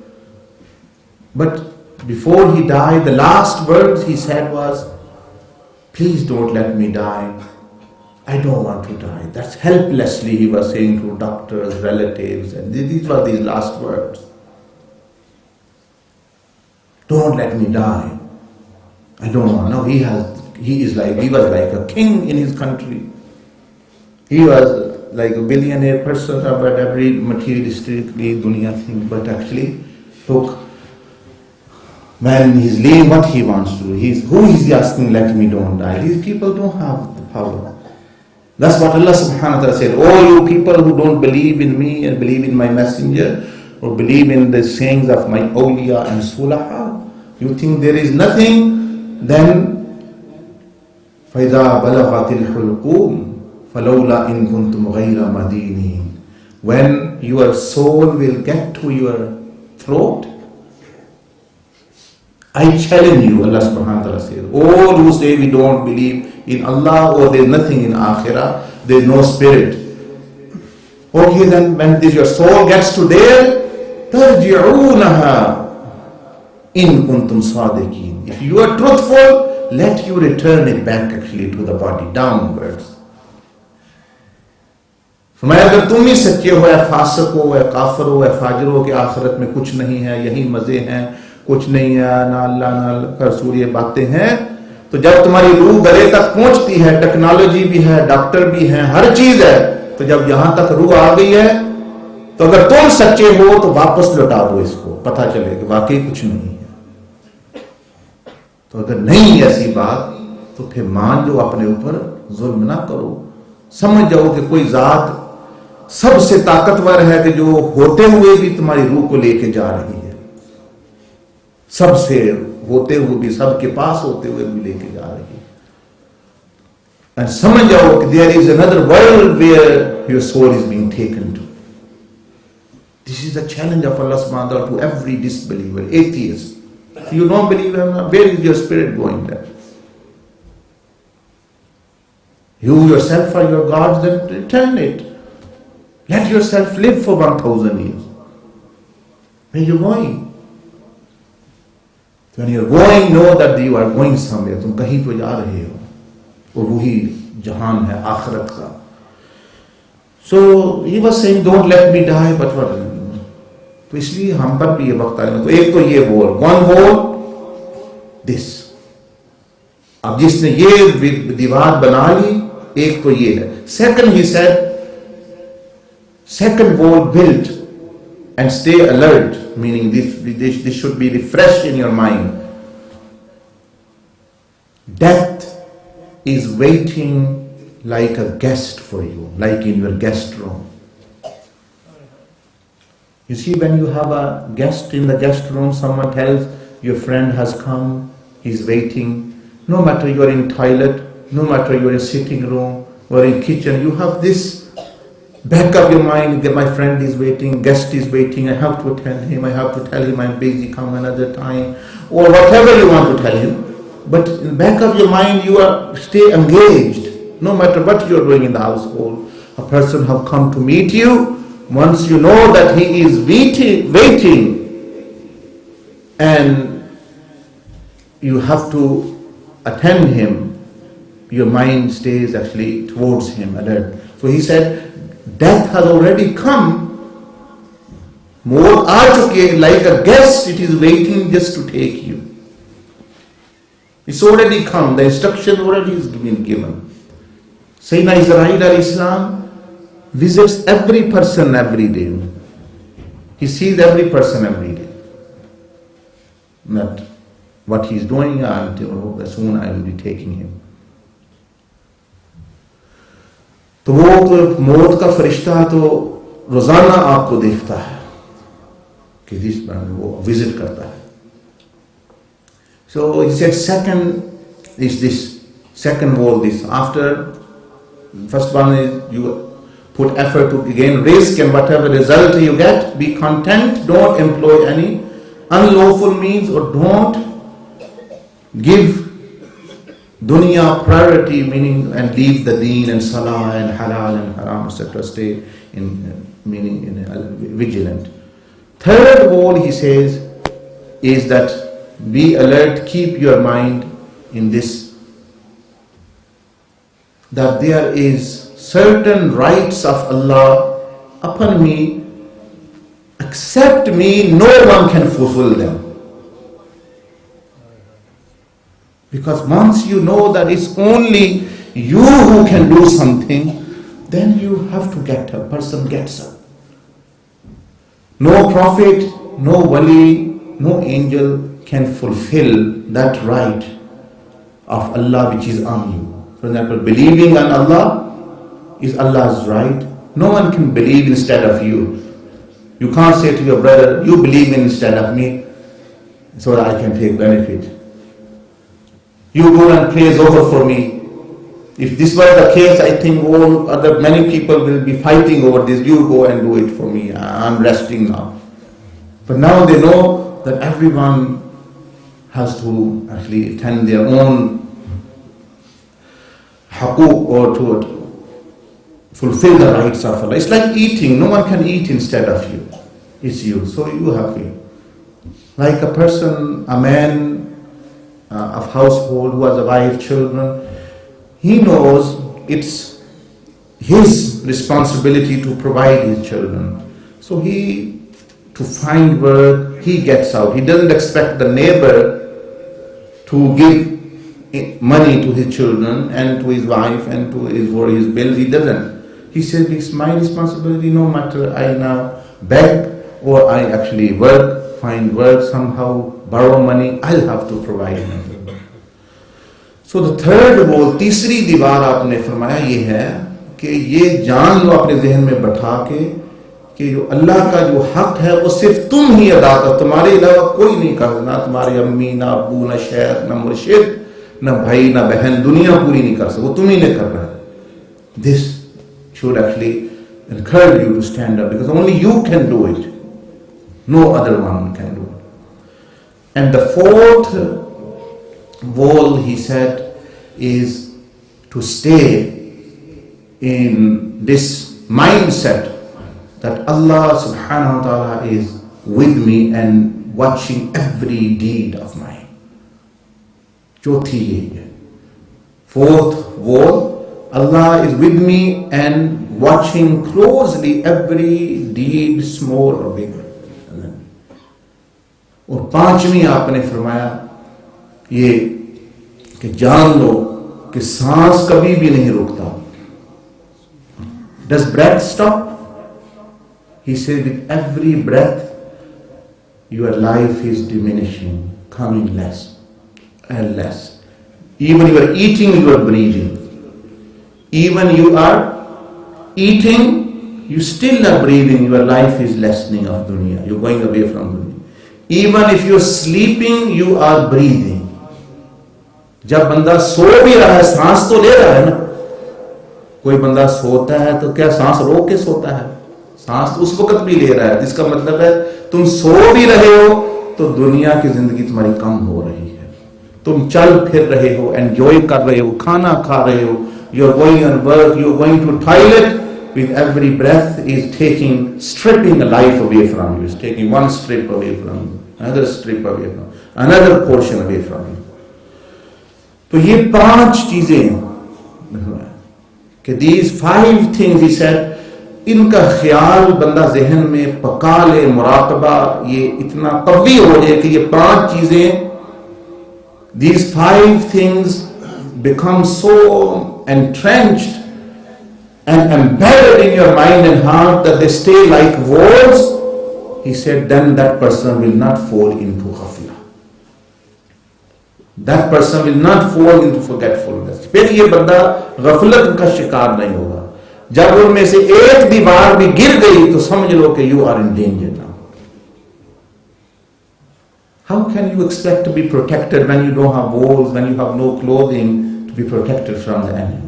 But before he died, the last words he said was, please don't let me die. I don't want to die. That's helplessly he was saying to doctors, relatives, and these were his last words. Don't let me die. I don't want. Now he was like a king in his country. He was like a billionaire person about every materialistically dunya thing. But actually, look, when he's leaving, what he wants to do, who is he asking, let me don't die? These people don't have the power. That's what Allah subhanahu wa ta'ala said. Oh, you people who don't believe in me and believe in my messenger, or believe in the sayings of my awliya and sulaha, you think there is nothing, then فَإِذَا بَلَغَتِ الْحُلْقُومِ فَلَوْلَا إِن كُنْتُمْ غَيْرَ مَدِينِينَ. When your soul will get to your throat, I challenge you, Allah subhanahu wa ta'ala says, all who say we don't believe in Allah or there's nothing in Akhirah, there's no spirit, Okay, then when your soul gets to there, تَرْجِعُونَهَا إِن كُنْتُمْ صَادِقِينَ. If you are truthful, let you return it back actually to the body, downwards. फरमाया अगर तुम ही सच्चे हो, या फासिक हो, या काफिर हो, या फाजिर हो कि आखिरत में कुछ नहीं है, यही मजे हैं, कुछ नहीं है, ना अल्लाह ना रसूल, ये बातें हैं, तो जब तुम्हारी रूह गले तक पहुंचती है, टेक्नोलॉजी भी है, डॉक्टर भी है, हर चीज है, तो जब यहां तक रूह आ गई है, तो अगर तुम सच्चे हो तो वापस लौटा दो इसको, पता चले कि वाकई कुछ नहीं है। तो अगर नहीं ऐसी बात, तो फिर मान लो अपने ऊपर, जुल्म ना करो, समझ जाओ कि कोई जात सबसे ताकतवर है कि जो होते हुए भी तुम्हारी रूह को लेके जा रही है, सबसे होते हुए भी, सबके पास होते हुए भी लेके जा रही है। And समझ जाओ कि there is another world where your soul is being taken to. This is the challenge of Allah subhanahu wa ta'ala to every disbeliever, atheist. If you don't believe, where is your spirit going there? You yourself are your gods, then return it. Let yourself live for 1000 years. Where are you going? When you're going, know that you are going somewhere. तुम कहीं तो जा रहे हो, और वही जहान है आखिरत का. So he was saying, don't let me die, but what? तो इसलिए हम पर भी ये वक्त आएगा. तो एक तो ये बोल, one wall, this. अब जिसने ये दीवार बना ली, एक तो ये है. Second, he said, second wall built and stay alert, meaning this should be refreshed in your mind. Death is waiting like a guest for you, like in your guest room. You see, when you have a guest in the guest room, someone tells your friend has come, he's waiting. No matter you are in toilet, no matter you are in sitting room or in kitchen, you have this back of your mind, my friend is waiting, guest is waiting, I have to attend him, I have to tell him I'm busy, come another time, or whatever you want to tell him. But in the back of your mind, you are stay engaged, no matter what you are doing in the household. A person have come to meet you. Once you know that he is waiting, and you have to attend him, your mind stays actually towards him, alert. So he said, death has already come. Maut aa chuki, like a guest, it is waiting just to take you. It's already come. The instruction already is been given. Sayyidina Israel alayhi salam visits every person every day. He sees every person every day. Not what he's doing until soon I will be taking him. तो वो तो मौत का फरिश्ता तो रोजाना आपको देखता है कि वो विजिट करता है. So he said, second is this, second wall this. After first one is you put effort to gain risk, and whatever result you get, be content. Don't employ any unlawful means, or don't give dunya priority, meaning, and leave the deen and salah and halal and haram, etc. Stay in vigilant. Third wall, he says, is that be alert, keep your mind in this, that there is certain rights of Allah upon me, except me, no one can fulfill them. Because once you know that it's only you who can do something, then you have to get a person gets up. No prophet, no wali, no angel can fulfill that right of Allah which is on you. For example, believing on Allah is Allah's right. No one can believe instead of you. You can't say to your brother, you believe instead of me so that I can take benefit. You go and pray Zohar for me. If this was the case, I think many people will be fighting over this. You go and do it for me. I'm resting now. But now they know that everyone has to actually attend their own haqooq, or to fulfill the rights of Allah. It's like eating. No one can eat instead of you. It's you. So you have to. Like a person, a man of household who has a wife, children, he knows it's his responsibility to provide his children. So to find work, he gets out. He doesn't expect the neighbor to give money to his children and to his wife and for his bills. He doesn't. He said, it's my responsibility, no matter I now beg or I actually work, find work somehow, borrow money, I'll have to provide money. So the third wall, तीसरी दीवार आपने फरमाया ये है कि ये जान लो अपने ज़हन में बैठा के कि जो अल्लाह का जो हक है वो सिर्फ तुम ही अदा करो, तुम्हारे अलावा कोई नहीं कर, ना तुम्हारी अम्मी, ना अब्बू, ना शेख, ना मुर्शिद, ना भाई, ना बहन, दुनिया पूरी नहीं कर सकती, वो तुम ही ने करना है. This should actually encourage you to stand up, because only you can do it. No other one can do it. And the fourth wall, he said, is to stay in this mindset that Allah subhanahu wa ta'ala is with me and watching every deed of mine. Chothi ye hai. Fourth wall, Allah is with me and watching closely every deed, small or big. और पांचवी आपने फरमाया ये कि जान लो कि सांस कभी भी नहीं रुकता. Does breath stop? He said, with every breath, your life is diminishing, coming less and less. Even you are eating, you are breathing. Even you are eating, you still are breathing, your life is lessening of dunya. You're going away from dunya. Even if you're sleeping, you are breathing. जब बंदा सो भी रहा है, सांस तो ले रहा है ना. कोई बंदा सोता है तो क्या सांस रोक के सोता है? सांस उस वक्त भी ले रहा है. जिसका मतलब है तुम सो भी रहे हो तो दुनिया की जिंदगी तुम्हारी कम हो रही है. तुम चल फिर रहे हो, एंजॉय कर रहे हो, खाना खा रहे हो, you're going on work, you're going to toilet. With every breath is stripping a life away from you. It's taking one strip away from you, another strip away from you, another portion away from you. तो ये पांच चीजें कि these five things, he said, इनका ख्याल बंदा जहन में पका ले, मुराकबा ये इतना कवी हो जाए कि ये पांच चीजें, these five things become so entrenched and embedded in your mind and heart that they stay like walls. He said, then that person will not fall into ghaflah. That person will not fall into forgetfulness. फिर ये बंदा गफलत का शिकार नहीं होगा. जब उनमें से एक दीवार भी गिर गई तो समझ लो कि you are in danger now. How can you expect to be protected when you don't have walls, when you have no clothing to be protected from the enemy?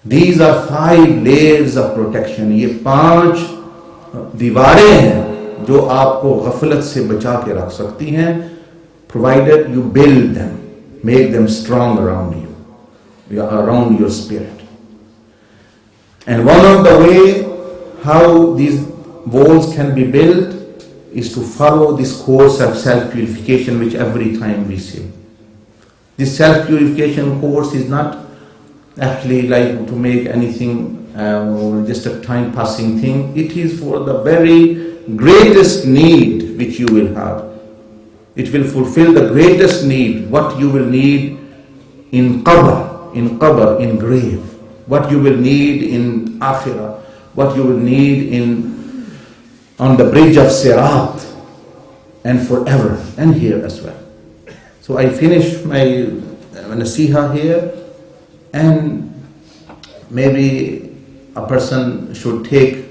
These are 5 layers of protection. ये 5 दीवारें हैं जो आपको गफलत से बचा के रख सकती हैं, provided you build them, make them strong around you, around your spirit. And one of the way how these walls can be built is to follow this course of self-purification, which every time we say. This self-purification course is not actually like to make anything or just a time-passing thing. It is for the very greatest need which you will have. It will fulfill the greatest need, what you will need in qabr, in grave, what you will need in akhirah, what you will need on the bridge of Sirat, and forever, and here as well. So I finish my nasiha here, and maybe a person should take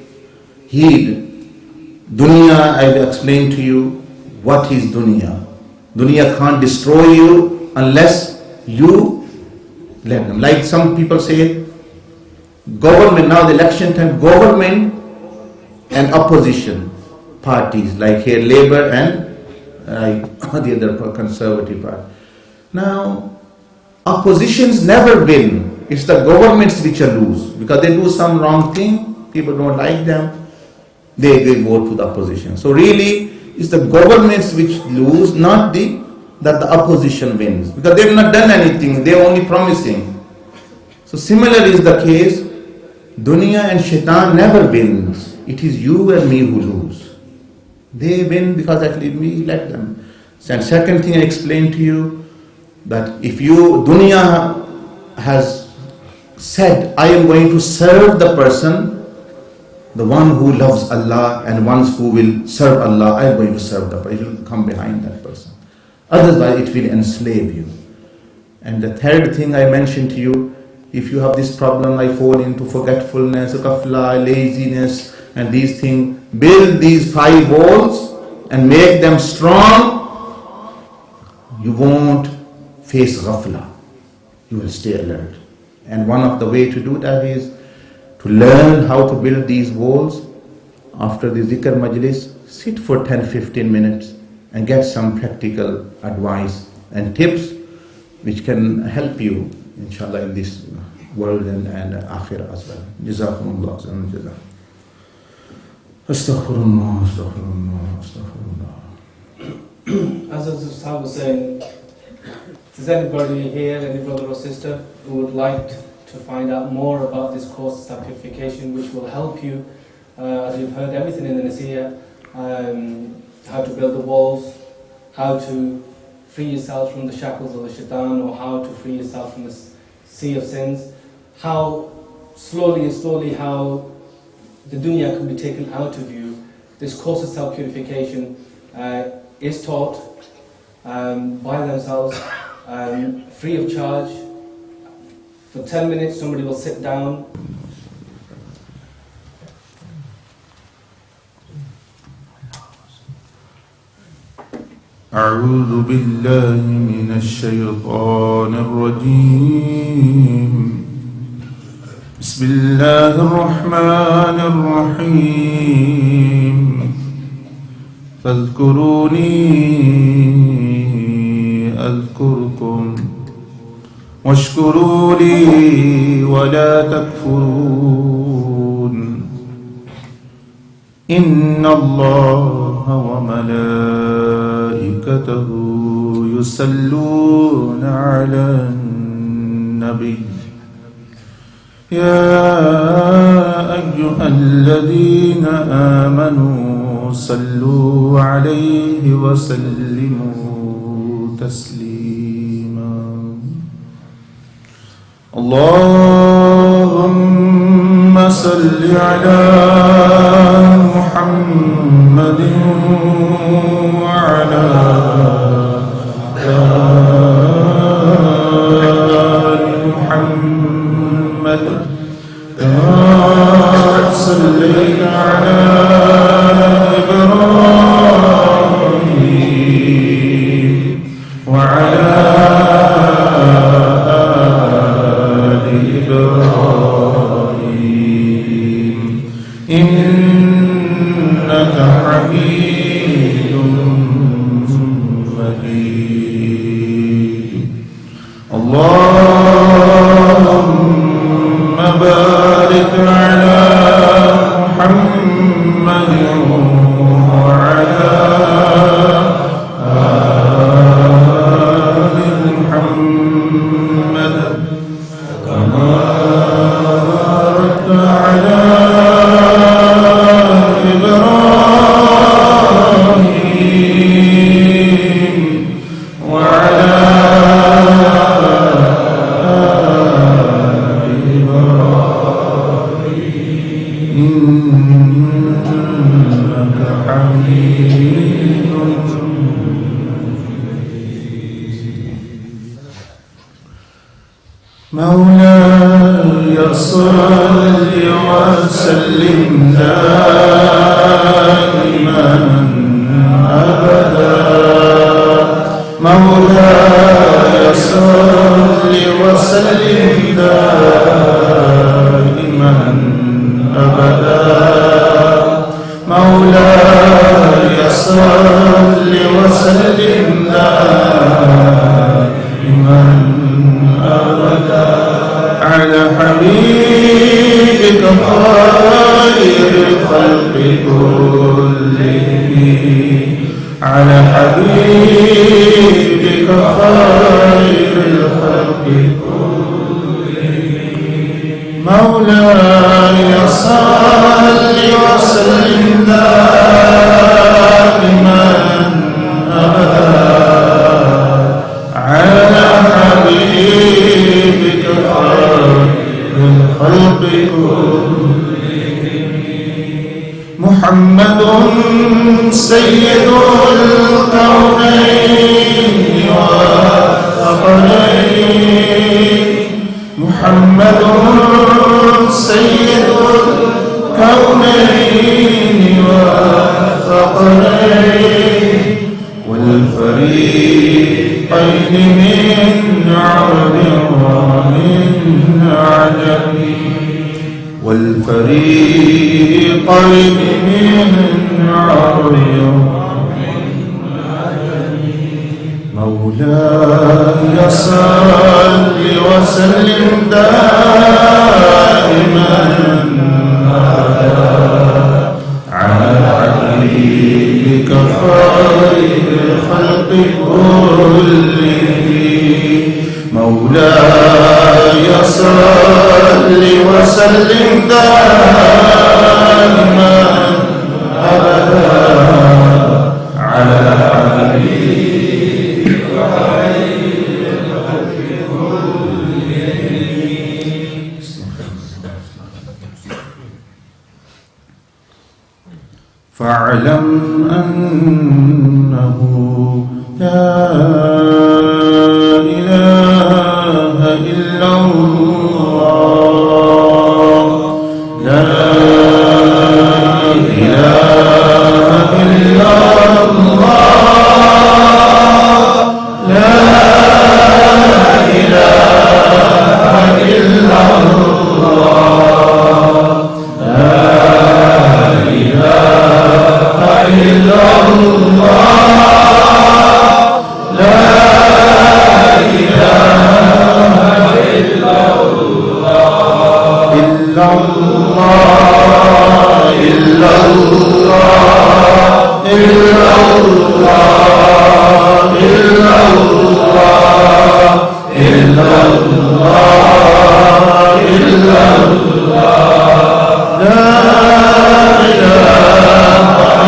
heed. Dunya, I will explain to you what is dunya. Dunya can't destroy you unless you let them. Like some people say, government, now the election time, government and opposition parties, like here Labour and the other conservative party. Now, oppositions never win. It's the governments which are loose because they do some wrong thing, people don't like them, they vote to the opposition. So really, it's the governments which lose, not that the opposition wins, because they've not done anything, they're only promising. So similar is the case, dunya and shaitan never wins. It is you and me who lose. They win because actually we let them. And second thing I explained to you, that if dunya has said, I am going to serve the person, the one who loves Allah and ones who will serve Allah, I am going to serve the person. It will come behind that person. Otherwise it will enslave you. And the third thing I mentioned to you, if you have this problem, I fall into forgetfulness, ghaflah, laziness, and these things, build these 5 walls and make them strong. You won't face ghaflah. You will stay alert. And one of the way to do that is to learn how to build these walls. After the zikr majlis, sit for 10-15 minutes and get some practical advice and tips which can help you, inshallah, in this world and akhirah as well. Jazakumullah khairan jazaa. Astaghfirullah, astaghfirullah, astaghfirullah.
As Ustad was saying, if there's anybody here, any brother or sister who would like to find out more about this course, sanctification, which will help you, as you've heard everything in the Nasiyah, how to build the walls, how to free yourself from the shackles of the shaitan, or how to free yourself from the sea of sins, how slowly how the dunya can be taken out of you. This course of self-purification is taught by themselves, free of charge. For 10 minutes somebody will sit down.
أعوذ بالله من الشيطان الرجيم. بسم الله الرحمن الرحيم. فاذكروني أذكركم واشكروا لي ولا تكفرون. إن الله وملائكته يصلون على النبي يا أيها الذين آمنوا صلوا عليه وسلموا تسليما. اللهم صل على محمد وعلى آل محمد كما صليت على إبراهيم وعلى آل إبراهيم إنك حميد مجيد. اللهم بارك على محمد وعلى آل محمد كما باركت على إبراهيم وعلى آل إبراهيم إنك حميد مولاي صل وسلم دائما أبدا. مولاي صل وسلم دائما أبدا. مولاي صل وسلم دائما أبدا على حبيبك خير الخلق كلهم على حبيبك خير الخلق كلهم مولاي صل وسلم دائما أبدا على حبيبك خير الخلق كلهم محمد سيد الكونين والثقلين محمد سيد الكونين والثقلين والفريقين من عرب ومن عجم والفريقين من عرب ومن عجم مولاي صل وسلم دائما على حبيبك خير الخلق كلهم مولاي صل وسلم دائما أبدا على حبيبك خير الخلق كلهم فاعلم أنه لا إله إلا الله لا إله إلا الله لا إله إلا الله لا إله إلا الله لا إله إلا الله إلا الله إلا الله إلا الله إلا الله إلا الله إلا الله لا إله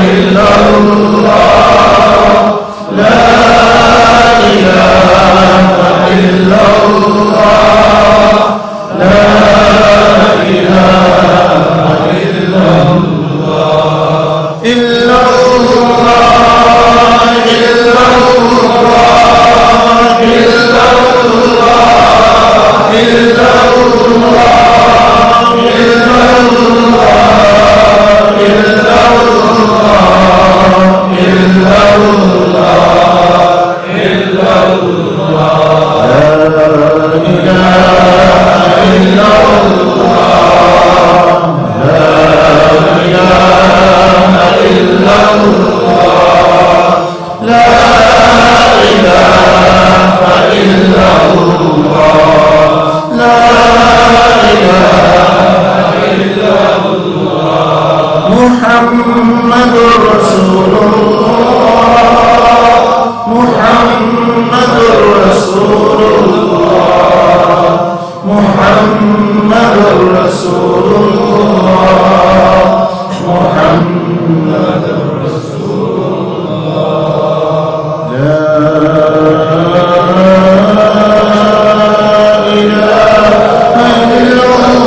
إلا الله لا إله إلا الله لا إله إلا الله إلا الله إلا الله إلا الله إلا الله إلا الله إلا الله إلا الله إلا الله لا إله إلا الله لا إله إلا الله لا إله إلا الله لا إله إلا الله محمد رسول الله محمد رسول الله محمد رسول الله محمد رسول الله لا إله إلا الله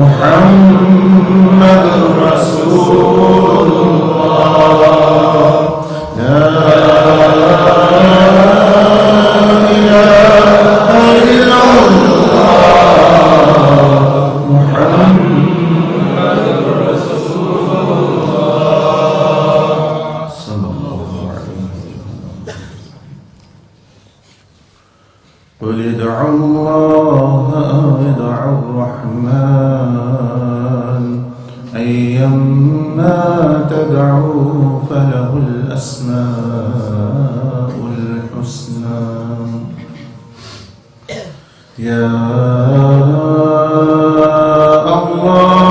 محمد رسول الله لا إله إلا الله محمد رسول الله صلى الله عليه وسلم قل ادعوا الله أو ادعوا الرحمن أيما تدعوا فله الأسماء الحسنى Allah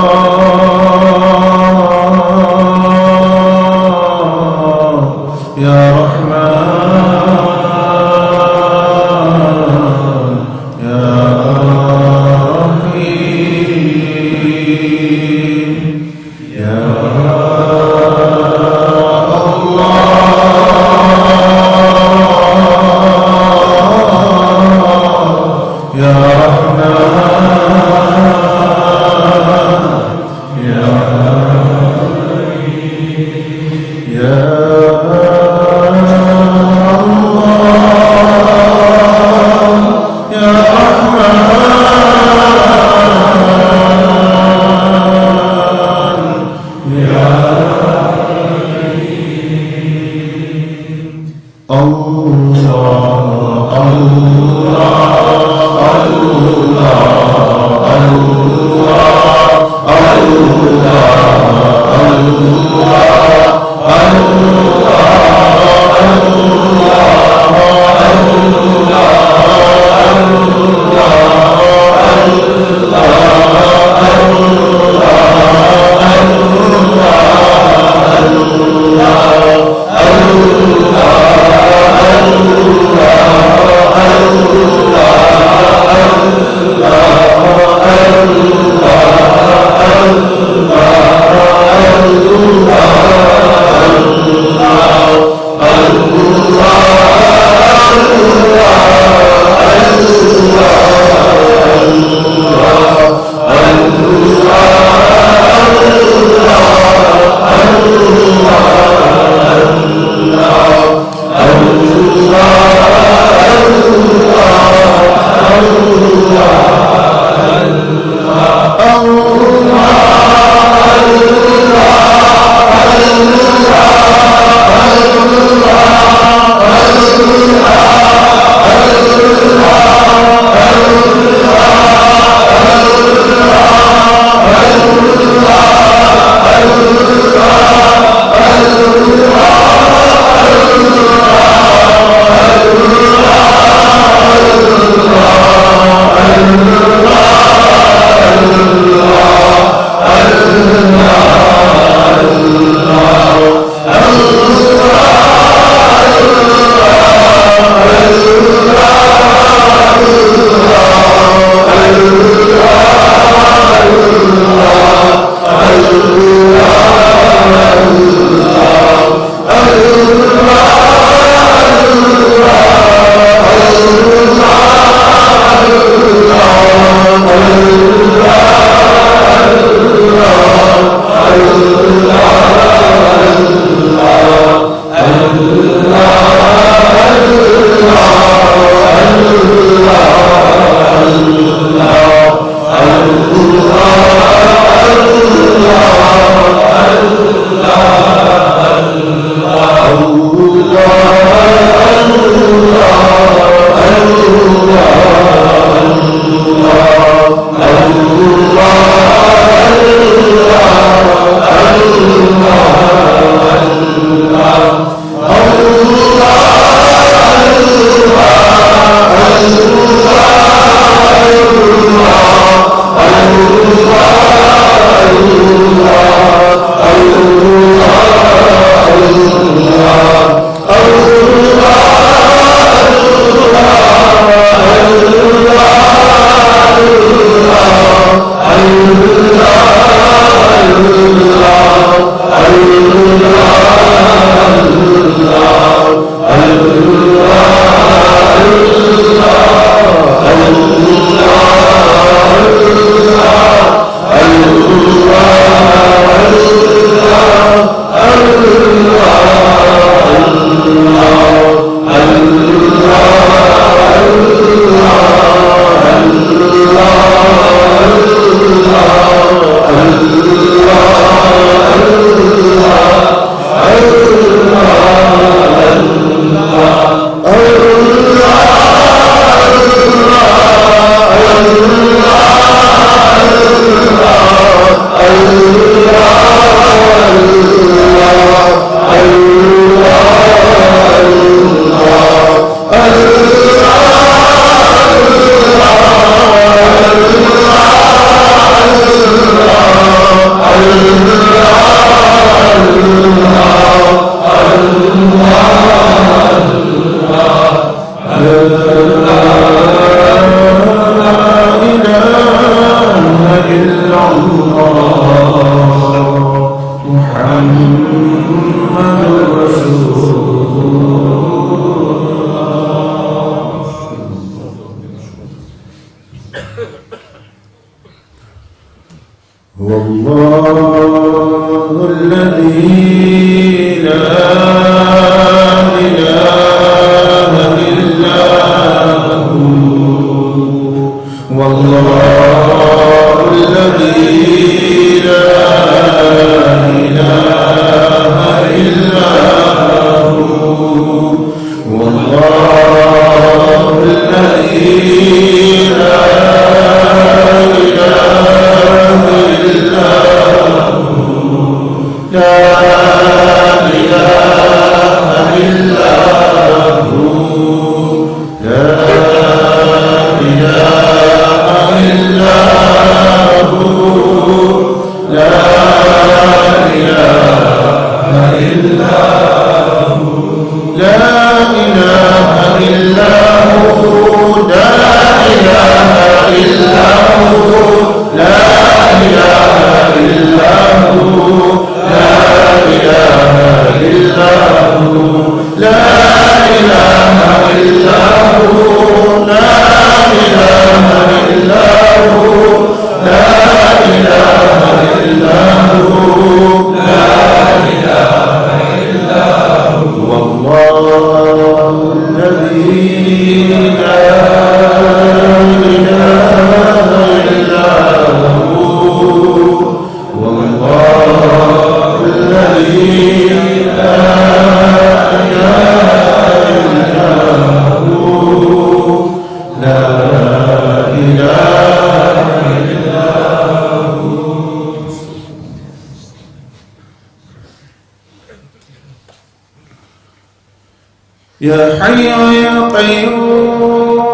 يا حي يا قيوم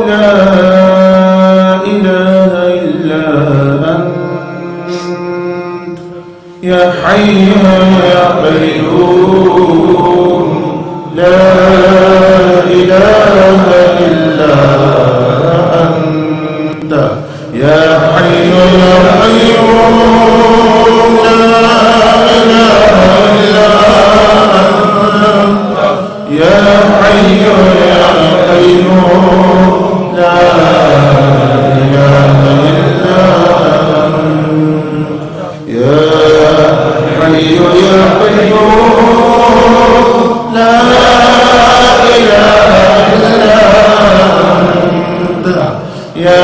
لا إله إلا أنت يا حي يا قيوم لا إله إلا أنت يا حي يا قيوم لا إله إلا أنت يا حي يا قيوم لا إله إلا أنت يا حي يا قيوم لا إله إلا أنت يا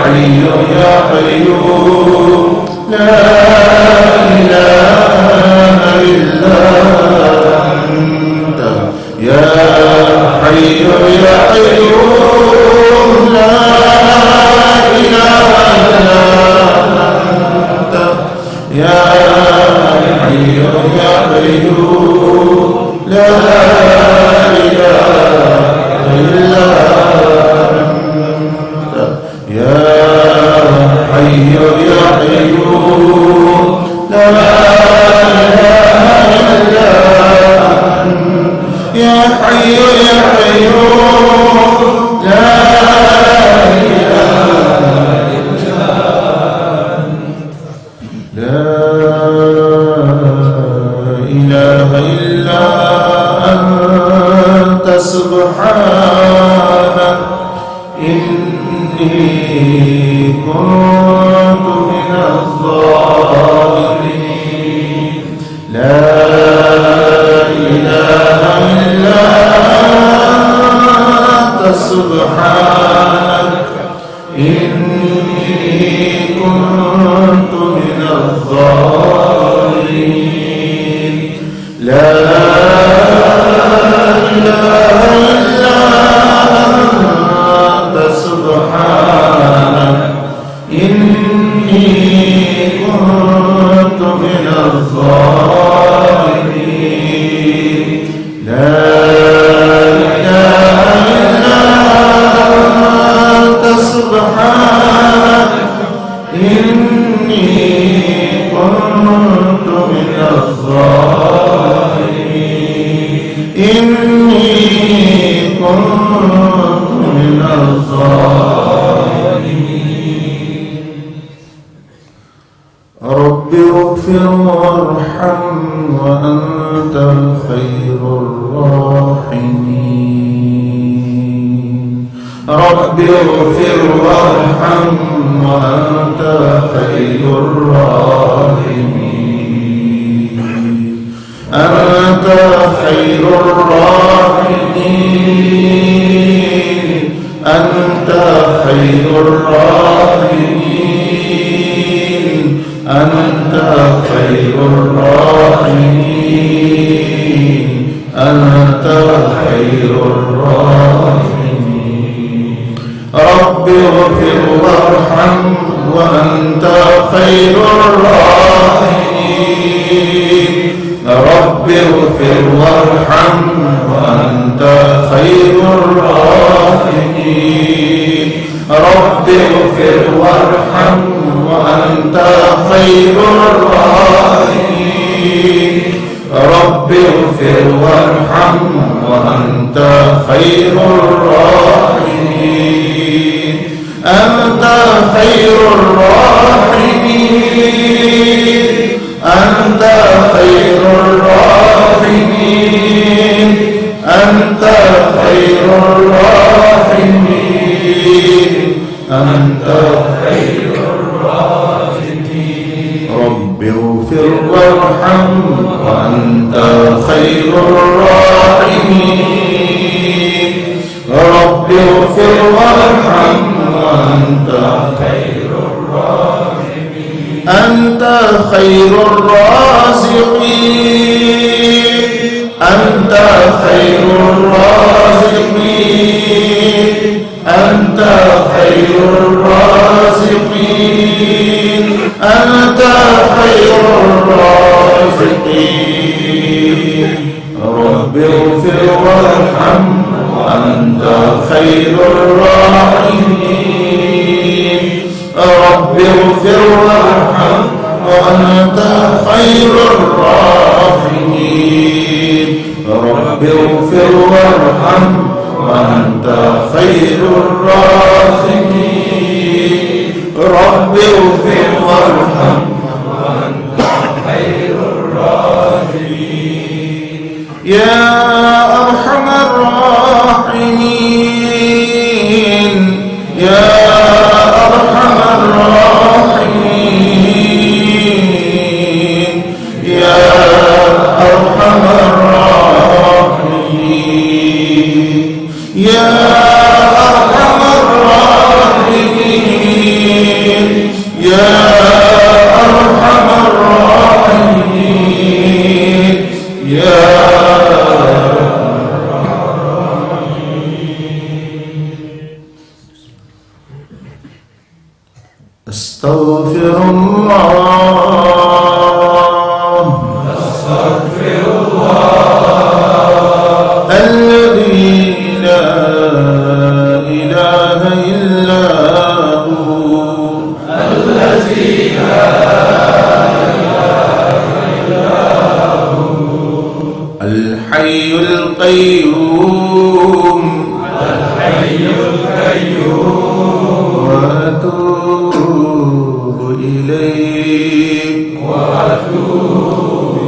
حي يا قيوم لا إله إلا أنت يا حي يا قيوم لا إله إلا أنت يا حي يا قيوم لا إله إلا أنت يا حي يا قيوم لا إله إلا أنت يا حي يا قيوم لا إله إلا أنت لا إله إلا أنت سبحانك إني كنت من الظالمين لا إله إلا أنت سبحانك إني كنت من الظالمين لا إله إلا أنت سبحانك إني كنت من الظالمين لا إله إلا أنت سبحانك إني كنت من الظالمين إني كنت من الظالمين رب اغفر وارحم وأنت خير الراحمين. رب اغفر وارحم وأنت خير الراحمين. أنت خير الراحمين. أنت خير الراحمين. أنت خير الراحمين. أنت خير الراحمين. رب اغفر وارحم وأنت خير الراحمين. رب اغفر وارحم وأنت خير الراحمين. رب اغفر وارحم وأنت خير الراحمين. رب اغفر وارحم وأنت خير الراحمين. أنت خير الراحمين. أنت خير الراحمين. أنت خير الراحمين. أنت خير الراحمين. رب اغفر وارحم وأنت خير الراحمين. رب اغفر وارحم وأنت خير الراحمين. أنت خير الرازقين. أنت خير الرازقين. أنت خير الرازقين. أنت خير الرازقين. رب اغفر وارحم وأنت خير الراحمين. رب اغفر وارحم وأنت خير الراحمين. رب اغفر وارحم وأنت خير الراحمين. رب اغفر وارحم وأنت خير الراحمين. يا أرحم الراحمين. يا أرحم الراحمين. يا أرحم الراحمين. يا أرحم الراحمين. يا أرحم الراحمين. يا أستغفر الله. أستغفر الله الذي لا إله إلا هو. الذي لا إله إلا هو. الحي القيوم. الحي القيوم. وأتوب إليه. وأتوب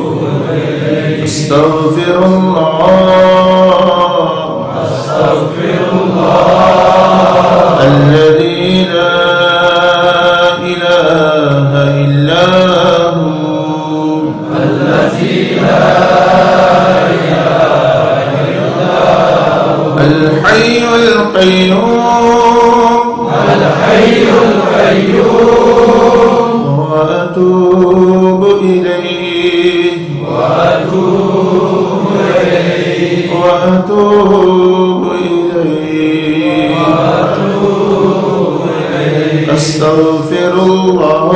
إليه. أستغفر الله. أستغفر الله الذي لا إله إلا هو. الذي لا إله إلا هو. الحي القيوم. الحي القيوم. وأتوب إليه. وأتوب إليه. وأتوب إليه. وأتوب إليه. أستغفر الله.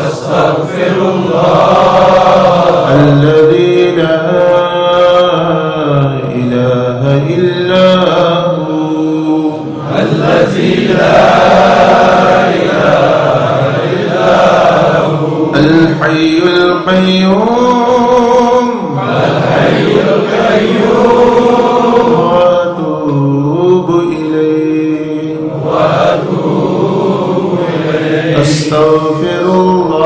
أستغفر الله الذي لا إله إلا هو. الذي لا إله إلا هو. الحي القيوم. الحي القيوم. وأتوب إليه. وأتوب إليه. أستغفر الله.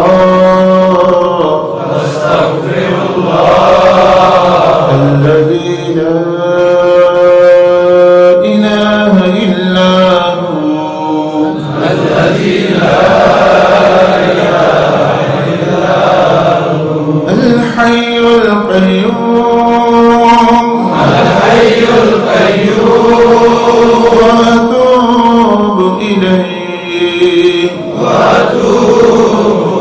الحي القيوم وأتوب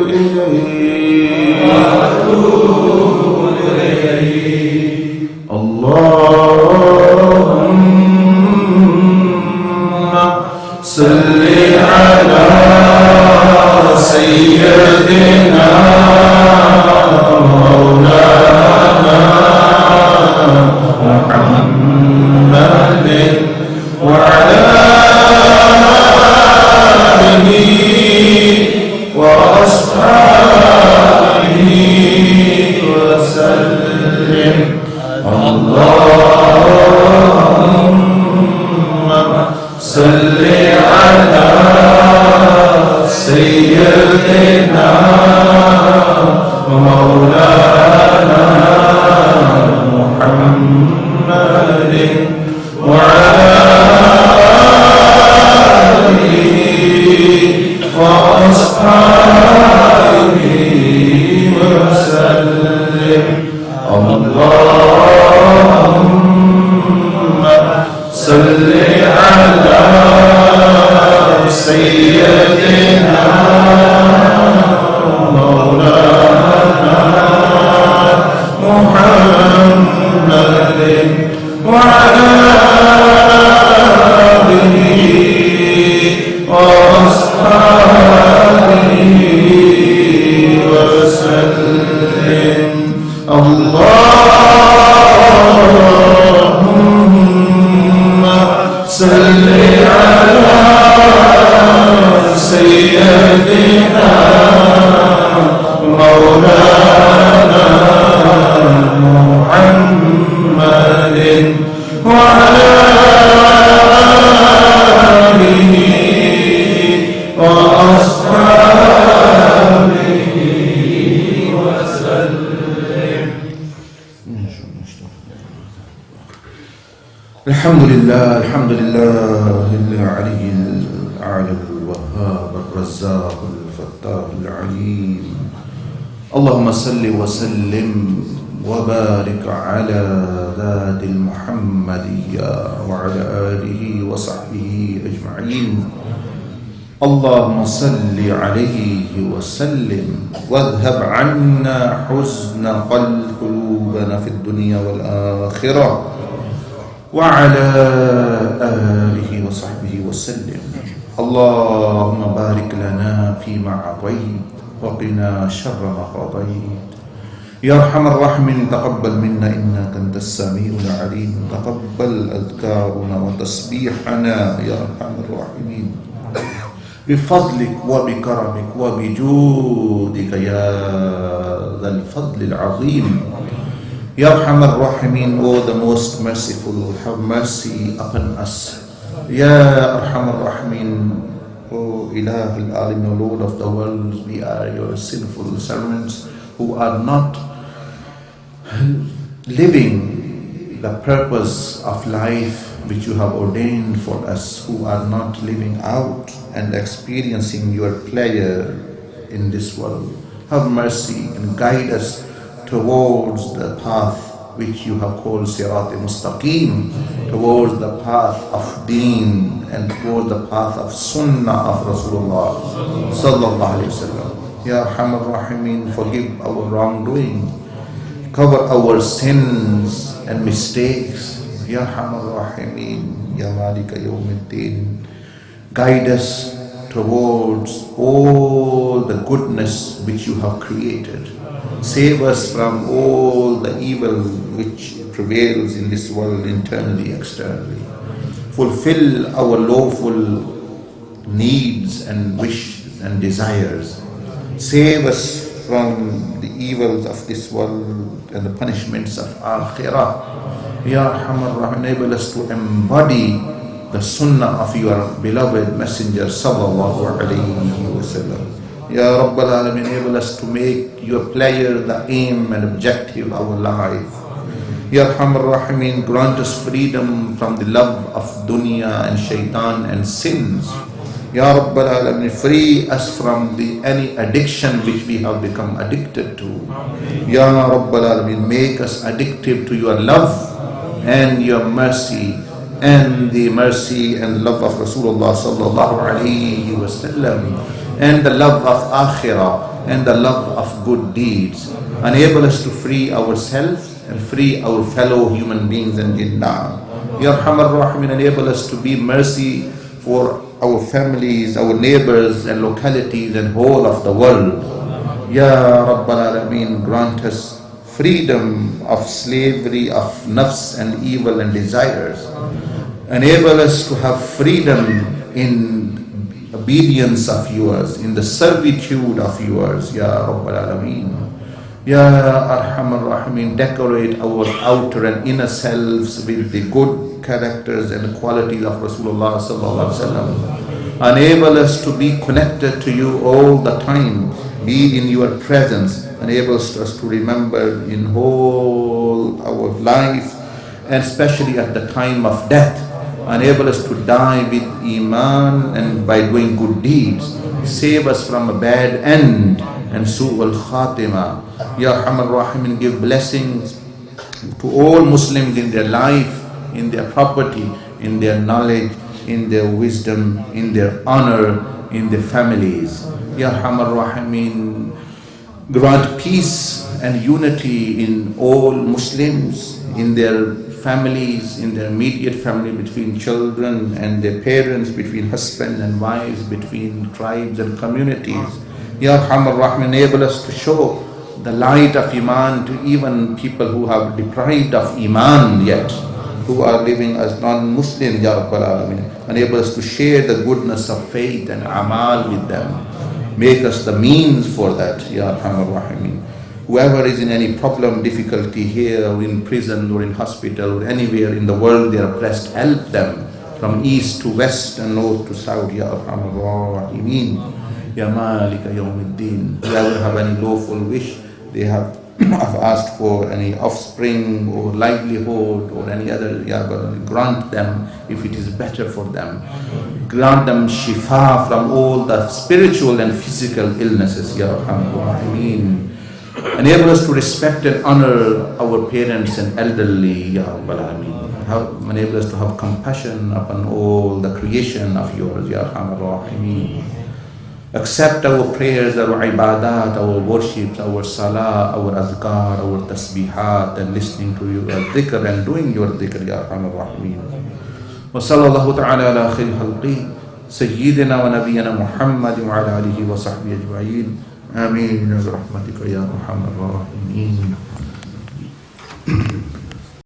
إليه اللهم صل على سيدنا مولانا محمد وعلى آله وأصحابه وسلم اللهم صل على سيدنا ومولانا محمد وعلى آله وأصحابه وسلم اللهم صل على سيدنا مولانا محمد وعلى آله وأصحابه وسلم اللهم صل على سيدنا مولانا محمد وعلى آله وأصحابه وسلم. الحمد لله العلي الأعلى الوهاب الرزاق الفتاح العليم. اللهم صل وسلم وبارك على ذات المحمدية وعلى آله وصحبه أجمعين. اللهم صل عليه وسلم واذهب عنا حزن قلوبنا في الدنيا والآخرة وعلى آله وصحبه وسلم. اللهم بارك لنا فيما أعطيت وقنا شر ما قضيت. يا أرحم الراحمين تقبل منا إنك أنت السميع العليم. تقبل أذكارنا وتسبيحنا يا أرحم الراحمين بفضلك وبكرمك وبجودك يا ذا الفضل العظيم. Ya Arhamar Rahimin, O the most merciful, have mercy upon us. Ya Arhamar Rahimin, O Ilah al-Alim, O Lord of the world, we are your sinful servants who are not living the purpose of life which you have ordained for us, who are not living out and experiencing your pleasure in this world. Have mercy and guide us towards the path which you have called Sirat Mustaqim, towards the path of Deen and towards the path of Sunnah of Rasulullah Sallallahu Alaihi Wasallam. Ya Arhamar Rahimin, forgive our wrongdoing, cover our sins and mistakes. Ya Arhamar Rahimin, Ya Malika Yawmiddin, guide us towards all the goodness which you have created. Save us from all the evil which prevails in this world, internally, externally. Fulfill our lawful needs and wishes and desires. Save us from the evils of this world and the punishments of Akhirah. Ya Arhamar Rahim, enable us to embody the sunnah of your beloved Messenger Sallallahu Alaihi Wasallam. Ya Rabbal Alamin, enable us to make your pleasure the aim and objective of our life. Ya Arhamar Rahimin, grant us freedom from the love of dunya and shaitan and sins. Ya Rabbal Alamin, free us from any addiction which we have become addicted to. Ya Rabbal Alamin, make us addictive to your love and your mercy and the mercy and love of Rasulullah sallallahu alaihi wasallam and the love of akhirah and the love of good deeds. Enable us to free ourselves and free our fellow human beings and jinnah. Ya Arhamar Rahimin, enable us to be mercy for our families, our neighbors and localities and whole of the world. Ya Rabbal Alameen, grant us freedom of slavery of nafs and evil and desires. Enable us to have freedom in obedience of yours, in the servitude of yours, Ya Rabbal Alameen. Ya Arhamar Rahimin, decorate our outer and inner selves with the good characters and qualities of Rasulullah sallallahu alaihi wasallam. Enable us to be connected to you all the time, be in your presence. Enable us to remember in whole our life, and especially at the time of death. Enable us to die with iman and by doing good deeds. Save us from a bad end and su'al khatima. Ya Arhamar Rahimin, give blessings to all Muslims in their life, in their property, in their knowledge, in their wisdom, in their honor, in their families. Ya Arhamar Rahimin, grant peace and unity in all Muslims, in their families, in their immediate family, between children and their parents, between husband and wives, between tribes and communities. Ya Arhamar Rahimin, enable us to show the light of Iman to even people who have deprived of Iman yet, who are living as non-Muslim, Ya Rabbal Alamin. Enable us to share the goodness of faith and amal with them. Make us the means for that, Ya Arhamar Rahimin. Whoever is in any problem, difficulty here, or in prison, or in hospital, or anywhere in the world, they are blessed. Help them from east to west and north to south, Ya Arhamar Rahimin. Ya Malika Yawmiddin. Whoever have any lawful wish, they have asked for any offspring or livelihood or any other, Ya God, grant them if it is better for them. Grant them shifa from all the spiritual and physical illnesses, Ya Arhamar Rahimin. Enable us to respect and honor our parents and elderly, Ya Rabbal Alamin. Enable us to have compassion upon all the creation of yours, Ya Arhamar Rahimin. Accept our prayers, our ibadat, our worships, our salah, our azkar, our tasbihat, and listening to your dhikr and doing your dhikr, Ya Arhamar Rahimin. Wa sallallahu ta'ala ala khayri khalqi, Sayyidina wa Nabiyyina Muhammad wa ala alihi wa sahbihi ajma'in. Ameen. Bi rahmatika ya Arhamar Rahimin.